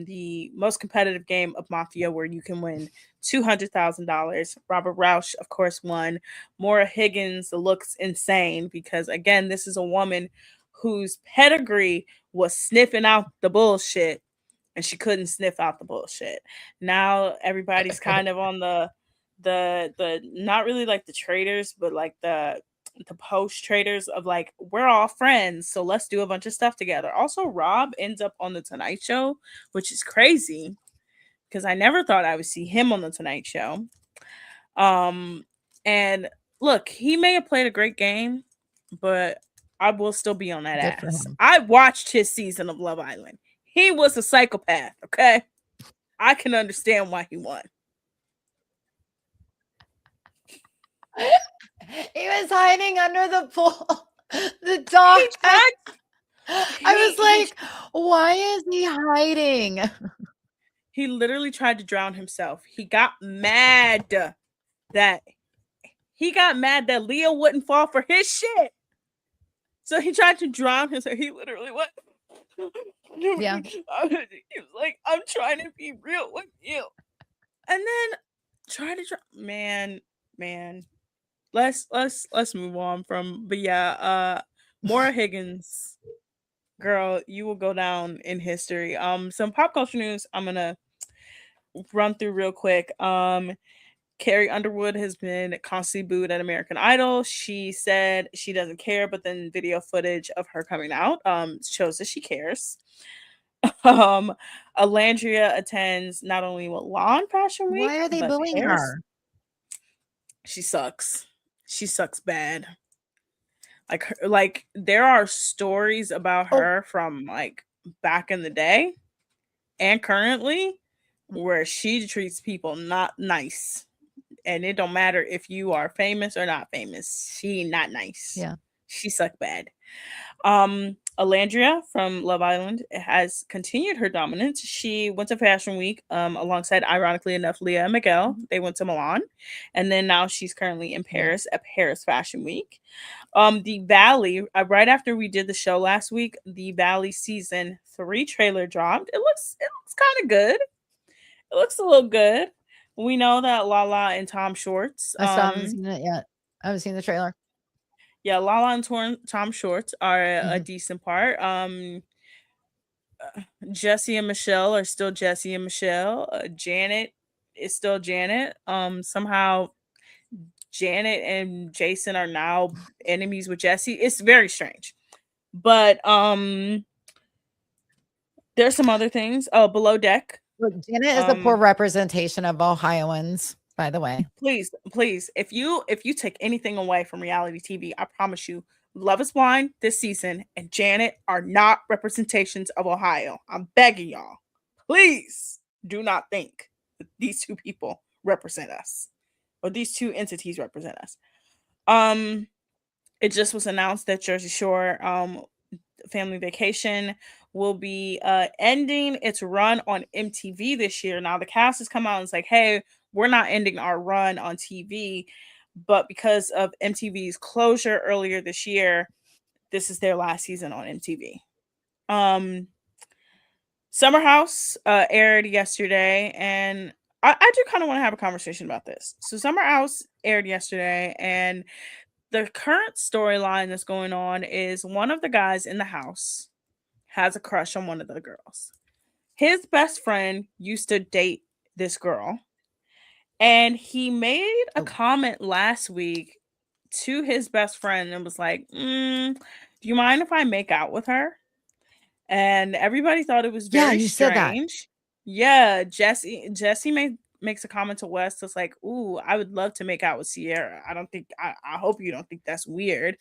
The most competitive game of Mafia where you can win $200,000. Robert Roush, of course, won. Maura Higgins looks insane because, again, this is a woman whose pedigree was sniffing out the bullshit and she couldn't sniff out the bullshit. Now everybody's kind of on the not really like the traders, but like the post traders of like we're all friends, so let's do a bunch of stuff together. Also, Rob ends up on the Tonight Show, which is crazy because I never thought I would see him on the Tonight Show. Um, and look, he may have played a great game, but I will still be on that Good for ass. him. I watched his season of Love Island. He was a psychopath, okay? I can understand why he won. He was hiding under the pool. The He dog. tried I was he like, why is he hiding? he literally tried to drown himself. He got mad that Leo wouldn't fall for his shit. So he tried to drown himself. He literally went. Yeah. He was like, "I'm trying to be real with you," and then try to man. Let's move on from. But yeah, Maura Higgins, girl, you will go down in history. Some pop culture news. I'm gonna run through real quick. Carrie Underwood has been constantly booed at American Idol. She said she doesn't care, but then video footage of her coming out shows that she cares. Um, Alandria attends not only Milan Fashion Why Week are they but booing Paris. her? She sucks. She sucks bad. Like there are stories about Oh, her from like back in the day and currently where she treats people not nice, and it don't matter if you are famous or not famous. She not nice. yeah. She suck bad. Alandria from Love Island has continued her dominance. She went to Fashion Week alongside, ironically enough, Leah and Miguel. Mhm. They went to Milan, and then now she's currently in Yeah. Paris at Paris Fashion Week. The Valley, right after we did the show last week, the Valley season 3 trailer dropped. It looks kind of good. It looks a little good. We know that Lala and Tom Shorts, I still haven't seen it yet. I haven't seen the trailer. yeah, Lala and Tom Shorts are a Mhm. decent part. Jesse and Michelle are still Jesse and Michelle. Janet is still Janet. Somehow Janet and Jason are now enemies with Jesse. It's very strange. But there's some other things. Oh, Below Deck. Look, Janet is a poor Um representation of Ohioans, by the way. please, if you take anything away from reality TV, I promise you, Love is Blind this season and Janet are not representations of Ohio. I'm begging y'all. Please do not think that these two people represent us or these two entities represent us. Um it just was announced that Jersey Shore Family Vacation will be ending its run on MTV this year. Now the cast has come out and it's like, hey, we're not ending our run on TV, but because of MTV's closure earlier this year, this is their last season on MTV. Um, Summer House aired yesterday, and I do kind of want to have a conversation about this. So Summer House aired yesterday, and the current storyline that's going on is one of the guys in the house has a crush on one of the girls. His best friend used to date this girl, and he made a Oh, comment last week to his best friend and was like, "Do you mind if I make out with her?" And everybody thought it was yeah, very you said that. strange. Yeah, Jesse makes a comment to Wes that's like, "Ooh, I would love to make out with Sierra. I don't think I hope you don't think that's weird."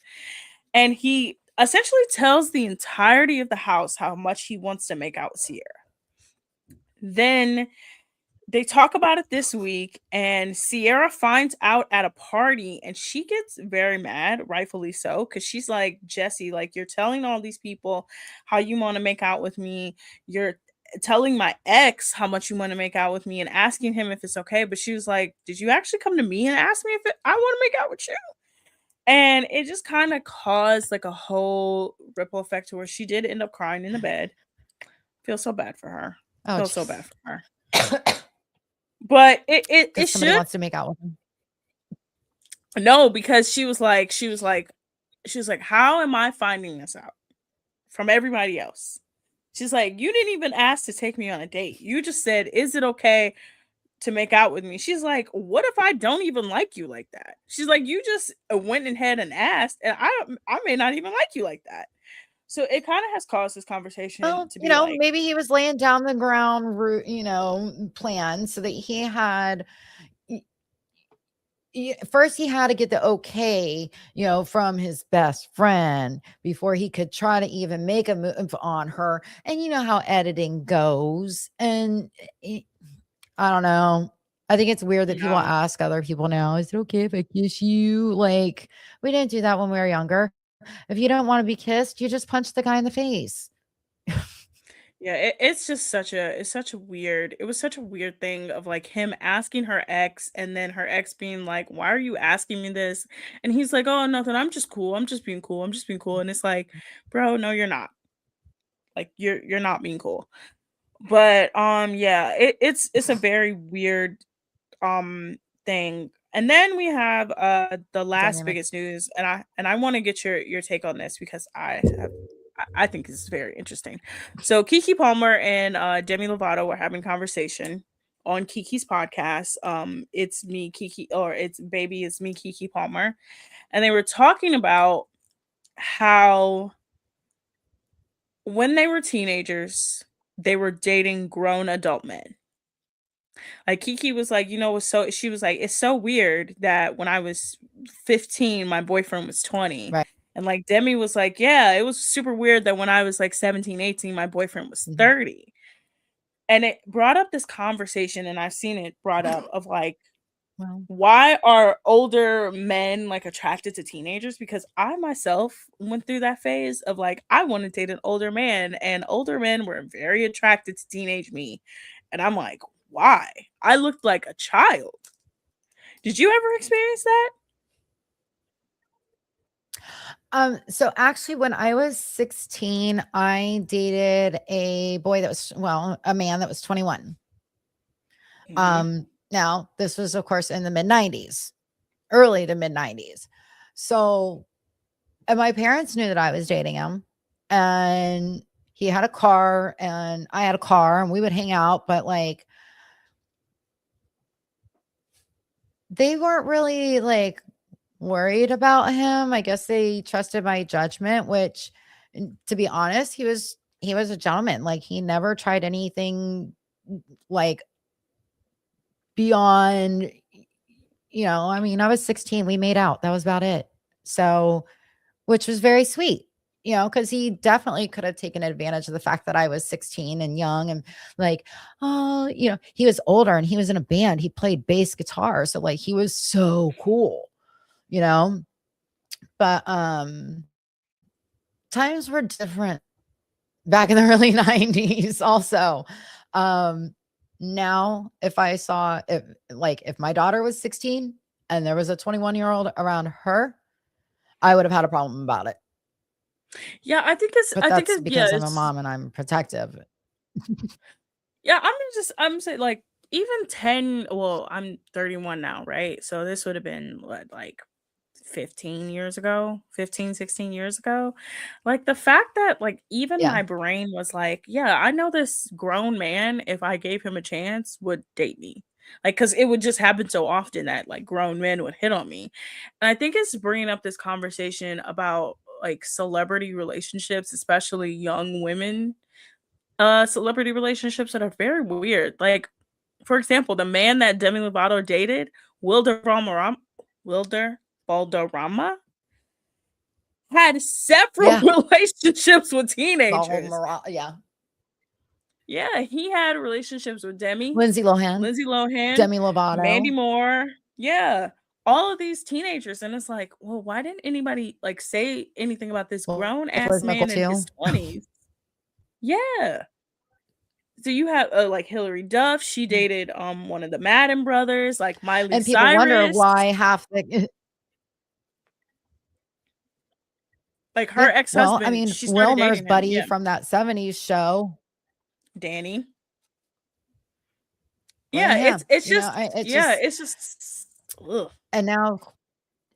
And he essentially tells the entirety of the house how much he wants to make out with Sierra. Then they talk about it this week, and Sierra finds out at a party, and she gets very mad, rightfully so, because she's like, Jesse, like, you're telling all these people how you want to make out with me. You're telling my ex how much you want to make out with me and asking him if it's okay. But she was like, did you actually come to me and ask me if I want to make out with you? And it just kind of caused like a whole ripple effect to where she did end up crying in the bed. Feel so bad for her. Oh, Feel so bad jeez. for her. But it Because somebody should wants to make out with him. no, because she was like, how am I finding this out from everybody else? She's like, you didn't even ask to take me on a date. You just said, is it okay to make out with me? She's like, what if I don't even like you like that? She's like, you just went ahead and asked, and I may not even like you like that. So it kind of has caused this conversation Well, to be like, maybe he was laying down the ground route, plan so that he had first he had to get the okay, from his best friend before he could try to even make a move on her. And you know how editing goes. And it, I don't know. I think it's weird that people No. ask other people now, is it okay if I kiss you? Like, we didn't do that when we were younger. If you don't want to be kissed, you just punch the guy in the face. Yeah, it's just such a weird it was such a weird thing of like him asking her ex and then her ex being like, "Why are you asking me this?" And he's like, "Oh, nothing. I'm just cool. I'm just being cool. I'm just being cool." And it's like, "Bro, no you're not. Like you're not being cool." But yeah, it's a very weird thing. And then we have the last Dynamic. biggest news, and I want to get your take on this because I think this is very interesting. So Kiki Palmer and Demi Lovato were having conversation on Kiki's podcast. It's me Kiki, or it's baby it's me Kiki Palmer, and they were talking about how when they were teenagers they were dating grown adult men. Like Kiki was like, so she was like, it's so weird that when I was 15, my boyfriend was 20. Right. And like Demi was like, yeah, it was super weird that when I was like 17, 18, my boyfriend was Mhm. 30. And it brought up this conversation, and I've seen it brought up of like, Well, why are older men like attracted to teenagers? Because I myself went through that phase of like I want to date an older man, and older men were very attracted to teenage me. And I'm like, why? I looked like a child. Did you ever experience that? so actually when I was 16, I dated a boy that was, well, a man that was 21. Hmm. Now this was of course in the mid 90s, early to mid 90s. So, and my parents knew that I was dating him, and he had a car and I had a car, and we would hang out, but like they weren't really like worried about him. I guess they trusted my judgment, which, to be honest, he was a gentleman. Like he never tried anything like beyond, I mean, I was 16, we made out. That was about it. So, which was very sweet, because he definitely could have taken advantage of the fact that I was 16 and young and like, oh, he was older and he was in a band. He played bass guitar. So like he was so cool, you know? But times were different back in the early 90s also. Um Now if I saw, if my daughter was 16 and there was a 21-year-old around her, I would have had a problem about it. Yeah, But I think that's it's yeah, because I'm a it's mom and I'm protective. yeah, I'm saying like even 10, well, I'm 31 now, right? So this would have been what, like 15 years ago, 15, 16 years ago. Like the fact that like even Yeah. my brain was like, yeah, I know this grown man, if I gave him a chance, would date me. Like, cause it would just happen so often that like grown men would hit on me. And I think it's bringing up this conversation about like celebrity relationships, especially young women, celebrity relationships that are very weird. Like, for example, the man that Demi Lovato dated, Wilder Valderrama, Wilder Valderrama, had several Yeah. relationships with teenagers. Yeah. Yeah, he had relationships with Demi, Lindsay Lohan, Lindsay Lohan, Demi Mandy Lovato. Moore. Yeah, all of these teenagers. And it's like, well, why didn't anybody like say anything about this Well, grown Liz ass McGuire man in his too. 20s? Yeah. So you have like Hillary Duff, she Yeah. dated one of the Madden brothers, like Miley And people wonder Cyrus. why half the Like her yeah. Well, I ex-husband, mean, she started Wilmer's dating him. buddy Yeah, from that 70s show. Danny. Look at Yeah, him. it's just It's yeah, just, it's just ugh. and now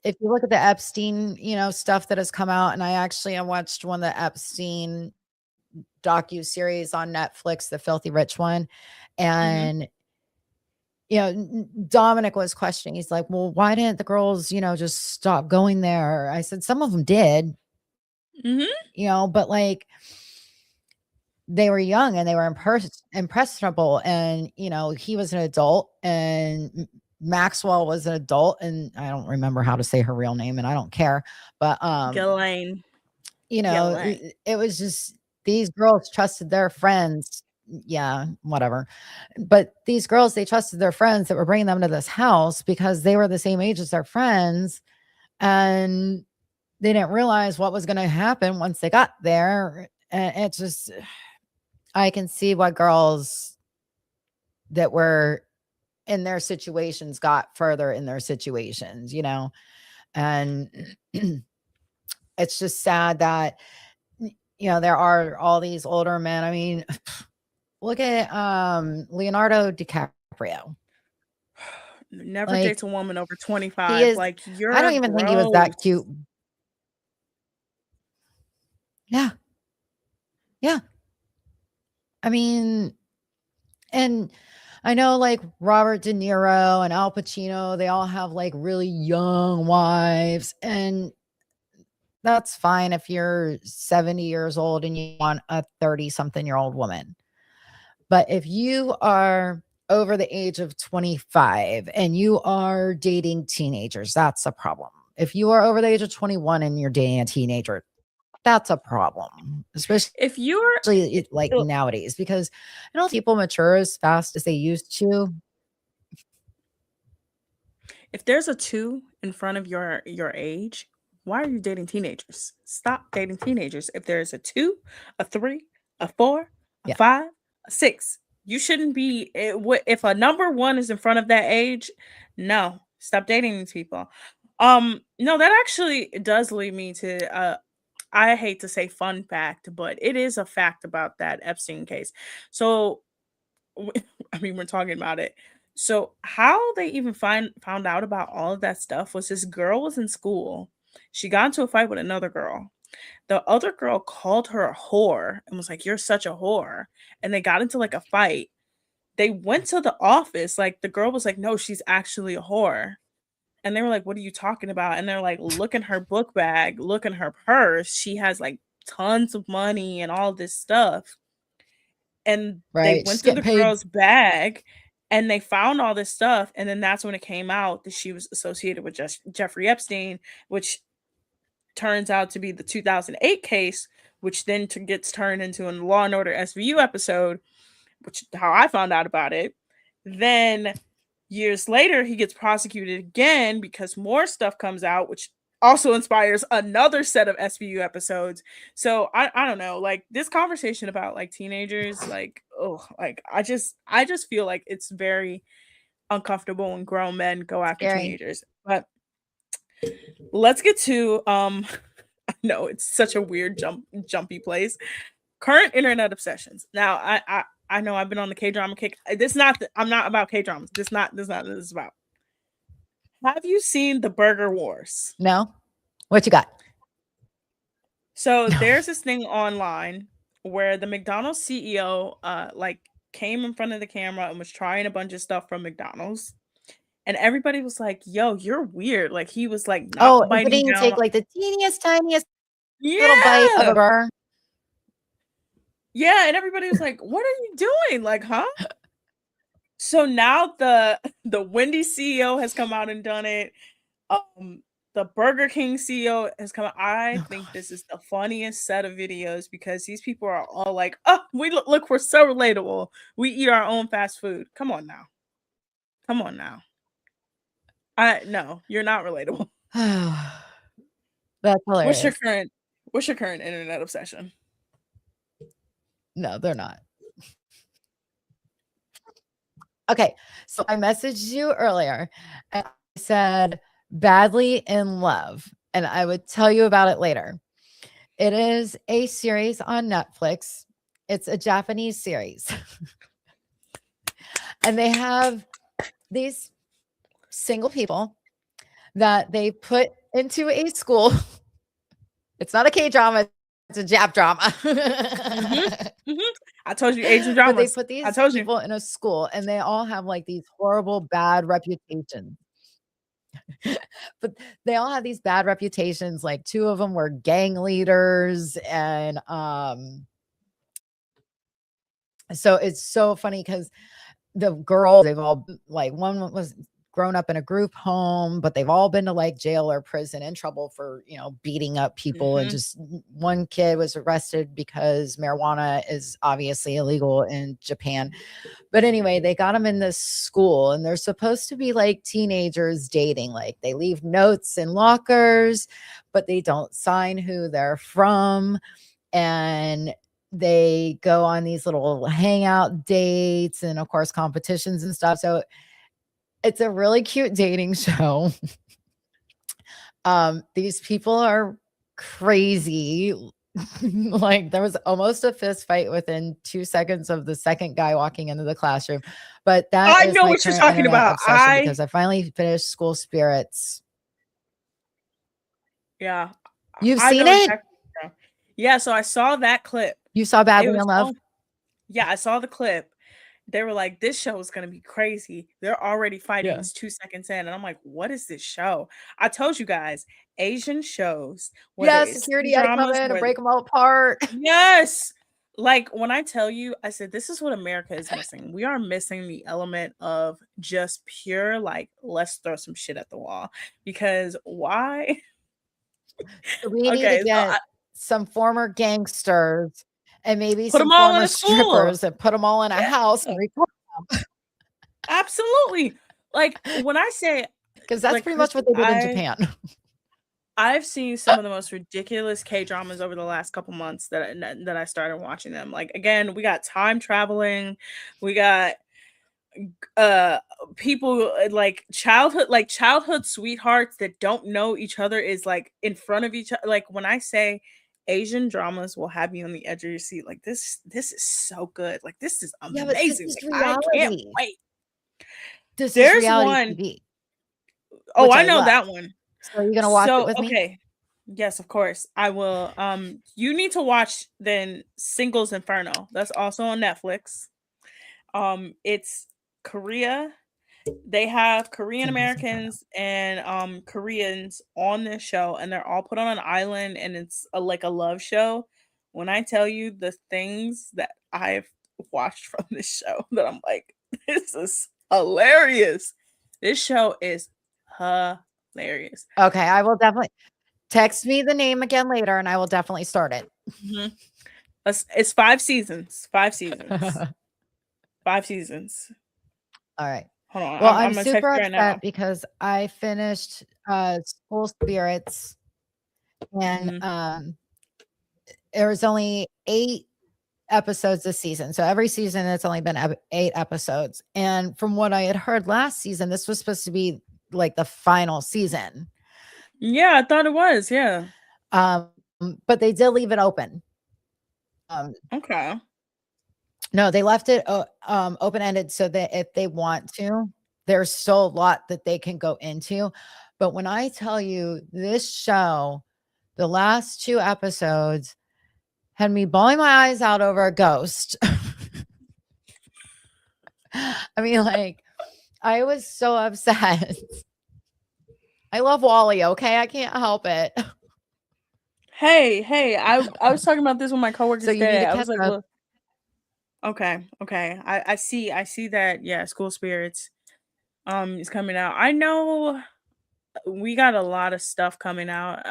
if you look at the Epstein, stuff that has come out, and I watched one of the Epstein docu-series on Netflix, the Filthy Rich one. Mhm. And, Dominic was questioning. He's like, well, why didn't the girls, just stop going there? I said, some of them did, Mhm. but like they were young and they were impressionable. And, he was an adult and Maxwell was an adult, and I don't remember how to say her real name, and I don't care. But Ghislaine. Ghislaine. it was just these girls trusted their friends. Yeah, whatever. But these girls, they trusted their friends that were bringing them to this house because they were the same age as their friends, and they didn't realize what was going to happen once they got there. And it just, I can see why girls that were in their situations got further in their situations, and it's just sad that there are all these older men. I mean, look at Leonardo DiCaprio. Never Like, dates a woman over he 25. is, Like, I you're don't even think he was that gross. cute. Yeah. Yeah. I mean, and I know like Robert De Niro and Al Pacino, they all have like really young wives, and that's fine if you're 70 years old and you want a 30 something year old woman. But if you are over the age of 25 and you are dating teenagers, that's a problem. If you are over the age of 21 and you're dating a teenager, that's a problem, especially If you're like nowadays, because I don't think people mature as fast as they used to. if there's a 2 in front of your age, why are you dating teenagers? Stop dating teenagers. If there's a 2, a 3, a 4, a Yeah. 5, a 6, you shouldn't be if a number 1 is in front of that age, no. Stop dating these people. No, that actually does lead me to I hate to say fun fact, but it is a fact about that Epstein case. So I mean, we're talking about it. So how they even found out about all of that stuff was this girl was in school. She got into a fight with another girl. The other girl called her a whore and was like, "You're such a whore." And they got into like a fight. They went to the office. Like the girl was like, "No, she's actually a whore." And they were like, "What are you talking about?" And they're like, "Look in her book bag, look in her purse. She has like tons of money and all this stuff." And they Right. went She's through getting the paid. girl's bag and they found all this stuff. And then that's when it came out that she was associated with Jeffrey Epstein, which turns out to be the 2008 case, which then gets turned into a Law and Order SVU episode, which how I found out about it. Then years later, he gets prosecuted again because more stuff comes out, which also inspires another set of SVU episodes. So I don't know, like this conversation about like teenagers, like oh, like I just feel like it's very uncomfortable when grown men go after Scary. teenagers. But let's get to I know it's such a weird jumpy place. Current internet obsessions. Now I know I've been on the K drama kick. This not I'm not about K dramas. This is about. Have you seen the Burger Wars? No. What you got? So No. there's this thing online where the McDonald's CEO like came in front of the camera and was trying a bunch of stuff from McDonald's. And everybody was like, "Yo, you're weird." Like he was like not Oh, biting didn't you down. take like the teeniest, tiniest little bite of a Yeah. burger? Yeah, and everybody was like, "What are you doing?" Like, "Huh?" So now the Wendy's CEO has come out and done it. Um, the Burger King CEO has come out. I Oh think God. this is the funniest set of videos because these people are all like, "Oh, we look, we're so relatable. We eat our own fast food." Come on now. Come on now. I no, you're not relatable. That's What's your hilarious. current what's your current internet obsession? No, they're not. Okay. So I messaged you earlier and I said badly in love, and I would tell you about it later. It is a series on Netflix. It's a Japanese series. And they have these single people that they put into a school. It's not a K drama, it's a Jap drama. Mhm. Mhm. I told you Asian But they dramas. put I these told you. people in a school and they all have like these horrible bad reputations. But they all have these bad reputations. Like two of them were gang leaders. And so it's so funny because the girls, they've all like one was grown up in a group home, but they've all been to like jail or prison, in trouble for, beating up people. And Mm-hmm. just one kid was arrested because marijuana is obviously illegal in Japan. But anyway, they got them in this school and they're supposed to be like teenagers dating. Like they leave notes in lockers, but they don't sign who they're from. And they go on these little hangout dates and, of course, competitions and stuff. So it's a really cute dating show. These people are crazy. Like there was almost a fist fight within 2 seconds of the second guy walking into the classroom. But that I is know my what you're current talking internet about. obsession because I finally finished School Spirits. Yeah, You've I seen know it? exactly. Yeah, so I saw that clip. You saw It Badly was in Love? so Yeah, I saw the clip. They were like, "This show is gonna be crazy." They're already fighting. Yeah. It's 2 seconds in, and I'm like, "What is this show?" I told you guys, Asian shows, whether Yeah, it's security had to come dramas, in and where break them all apart. yes, like when I tell you, I said this is what America is missing. We are missing the element of just pure like, let's throw some shit at the wall because why? We need to Okay, so get some former gangsters and maybe put some them all in former a school. strippers and put them all in a house and Yeah, record absolutely. Like when I say because that's like pretty much Christy, what they did in Japan. I've seen some of the most ridiculous K dramas over the last couple months that I started watching them. Like again, we got time traveling, we got uh people like childhood sweethearts that don't know each other is like in front of each other. Like when I say Asian dramas will have you on the edge of your seat, like this is so good. Like this is Yeah, but this amazing. is Like I can't reality. wait. This is There's reality one TV, oh which I I know love. that one. So are you gonna watch it So with me? okay. Yes, of course. I will. You need to watch then Singles Inferno. That's also on Netflix. It's Korea. They have Korean Singles Inferno. Americans and Koreans on this show, and they're all put on an island, and it's like a love show. When I tell you the things that I've watched from this show, that I'm like, this is hilarious. This show is hilarious. Okay, I will definitely text me the name again later and I will definitely start it. Mhm. It's 5 seasons. 5 seasons. 5 seasons. All right. Hold on. Well, I'm I'm gonna text super you right now. upset because I finished School Spirits and Mhm. there was only 8 episodes this season. So every season it's only been 8 episodes. And from what I had heard last season, this was supposed to be like the final season. Yeah, I thought it was. Yeah. Um, but they did leave it open. Um, Okay. no, they left it open ended so that if they want to, there's still a lot that they can go into. But when I tell you this show, the last 2 episodes had me bawling my eyes out over a ghost. I mean, like, I was so upset. I love Wally, okay? I can't help it. Hey, I was talking about this with my So coworkers you need today. to I catch was like, up. look, okay. I see that, yeah, School Spirits is coming out. I know we got a lot of stuff coming out.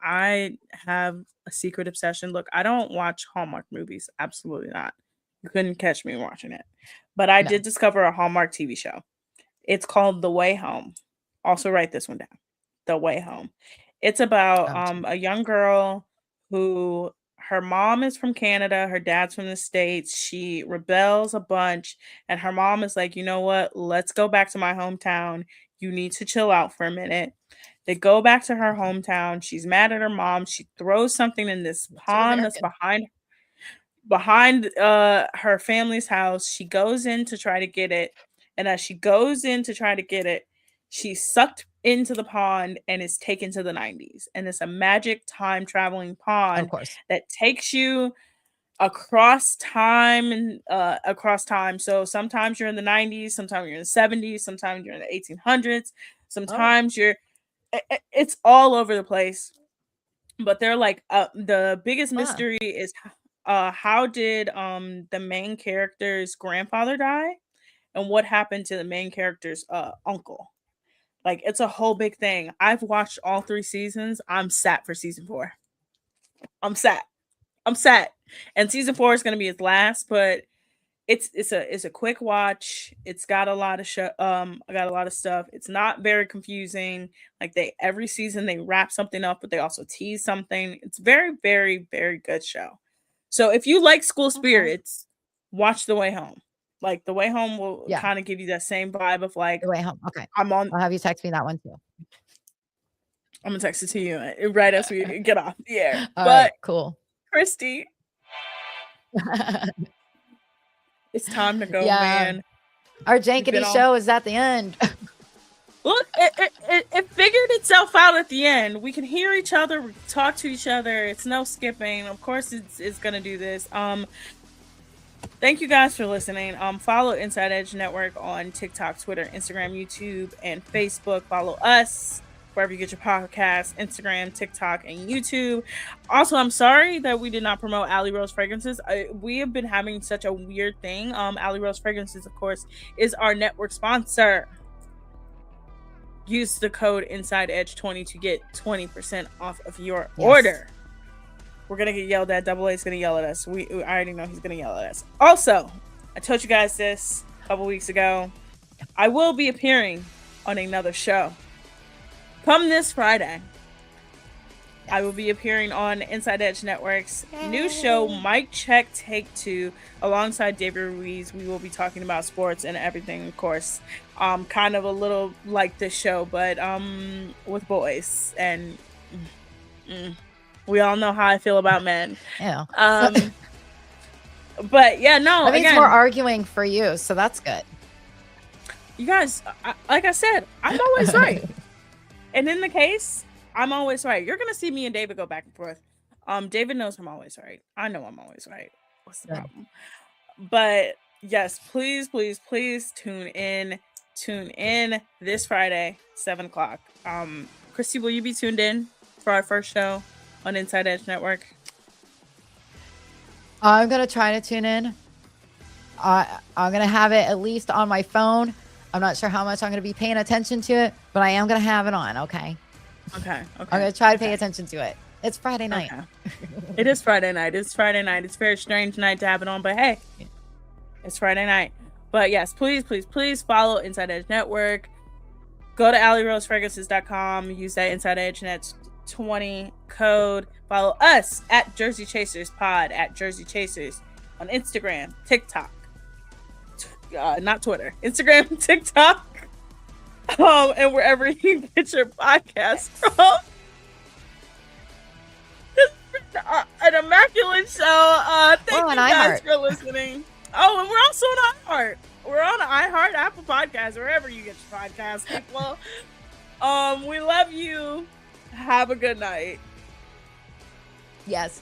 I have a secret obsession. Look, I don't watch Hallmark movies. Absolutely not. You couldn't catch me watching it. But I No, did discover a Hallmark TV show. It's called The Way Home. Also write this one down. The Way Home. It's about I'm sorry. a young girl who her mom is from Canada, her dad's from the States. She rebels a bunch, and her mom is like, "You know what? Let's go back to my hometown. You need to chill out for a minute." They go back to her Mhm. hometown. She's mad at her mom. She throws something in this So pond that's American. behind her family's house. She goes in to try to get it, and as she goes in to try to get it, she's sucked into the pond and is taken to the 90s. And it's a magic time traveling Of pond course. that takes you across time and across time. So sometimes you're in the 90s, sometimes you're in the 70s, sometimes you're in the 1800s, Oh, sometimes it's all over the place. But they're like the biggest fun. mystery is how did the main character's grandfather die, and what happened to the main character's uncle. Like, it's a whole big thing. I've watched all 3 seasons. I'm set for season 4. I'm set. I'm set. And season 4 is going to be his last, but it's a quick watch. It's got a lot of I got a lot of stuff. It's not very confusing. Like, they every season they wrap something up, but they also tease something. It's very, very, very good show. So if you like School Okay. Spirits, watch The Way Home. Like, The Way Home will Yeah. kind of give you that same vibe of like, The Way Home. Okay. I'm on. I'll have you text me that one too. I'm gonna text it to you right as we get off the air. All But right, cool. Christy, it's time to go, Yeah. man. Our You've been jankety on- show is at the end. Look, it figured itself out at the end. We can hear each other, we can talk to each other. It's no skipping. Of course, it's gonna do this. Thank you guys for listening. Follow Inside Edge Network on TikTok, Twitter, Instagram, YouTube, and Facebook. Follow us wherever you get your podcasts, Instagram, TikTok, and YouTube. Also, I'm sorry that we did not promote Alley Rose Fragrances. We have been having such a weird thing. Alley Rose Fragrances, of course, is our network sponsor. Use the code Inside Edge 20 to get 20% off of your order. We're gonna get yelled at. Double A's gonna yell at us. I already know he's gonna yell at us. Also, I told you guys this a couple weeks ago. I will be appearing on another show. Come this Friday, I will be appearing on Inside Edge Network's new show, Mic Check Take 2, alongside David Ruiz. We will be talking about sports and everything, of course. Kind of a little like this show, but with boys. And we all know how I feel about men. Yeah. But yeah, no. That means more arguing for you, so that's good. You guys, like I said, I'm always right. And in the case, I'm always right. You're gonna see me and David go back and forth. David knows I'm always right. I know I'm always right. What's the problem? But yes, please, please, please tune in. Tune in this Friday, 7:00. Christy, will you be tuned in for our first show on Inside Edge Network? I'm gonna try to tune in. I'm gonna have it at least on my phone. I'm not sure how much I'm gonna be paying attention to it, but I am gonna have it on. Okay. Okay. I'm gonna try to pay attention to it. It's Friday night. Okay. It is Friday night. It's Friday night. It's a very strange night to have it on, but hey, it's Friday night. But yes, please, please, please follow Inside Edge Network. Go to AlleyRoseFragrances.com. Use that Inside Edge Net 20 code. Follow us at Jersey Chasers Pod, at Jersey Chasers on Instagram, TikTok, not Twitter, Instagram, TikTok, and wherever you get your podcast from. An immaculate show. Thank you guys for listening. Oh, and we're also on iHeart. We're on iHeart, Apple Podcasts, wherever you get your podcasts, people. We love you. Have a good night. Yes.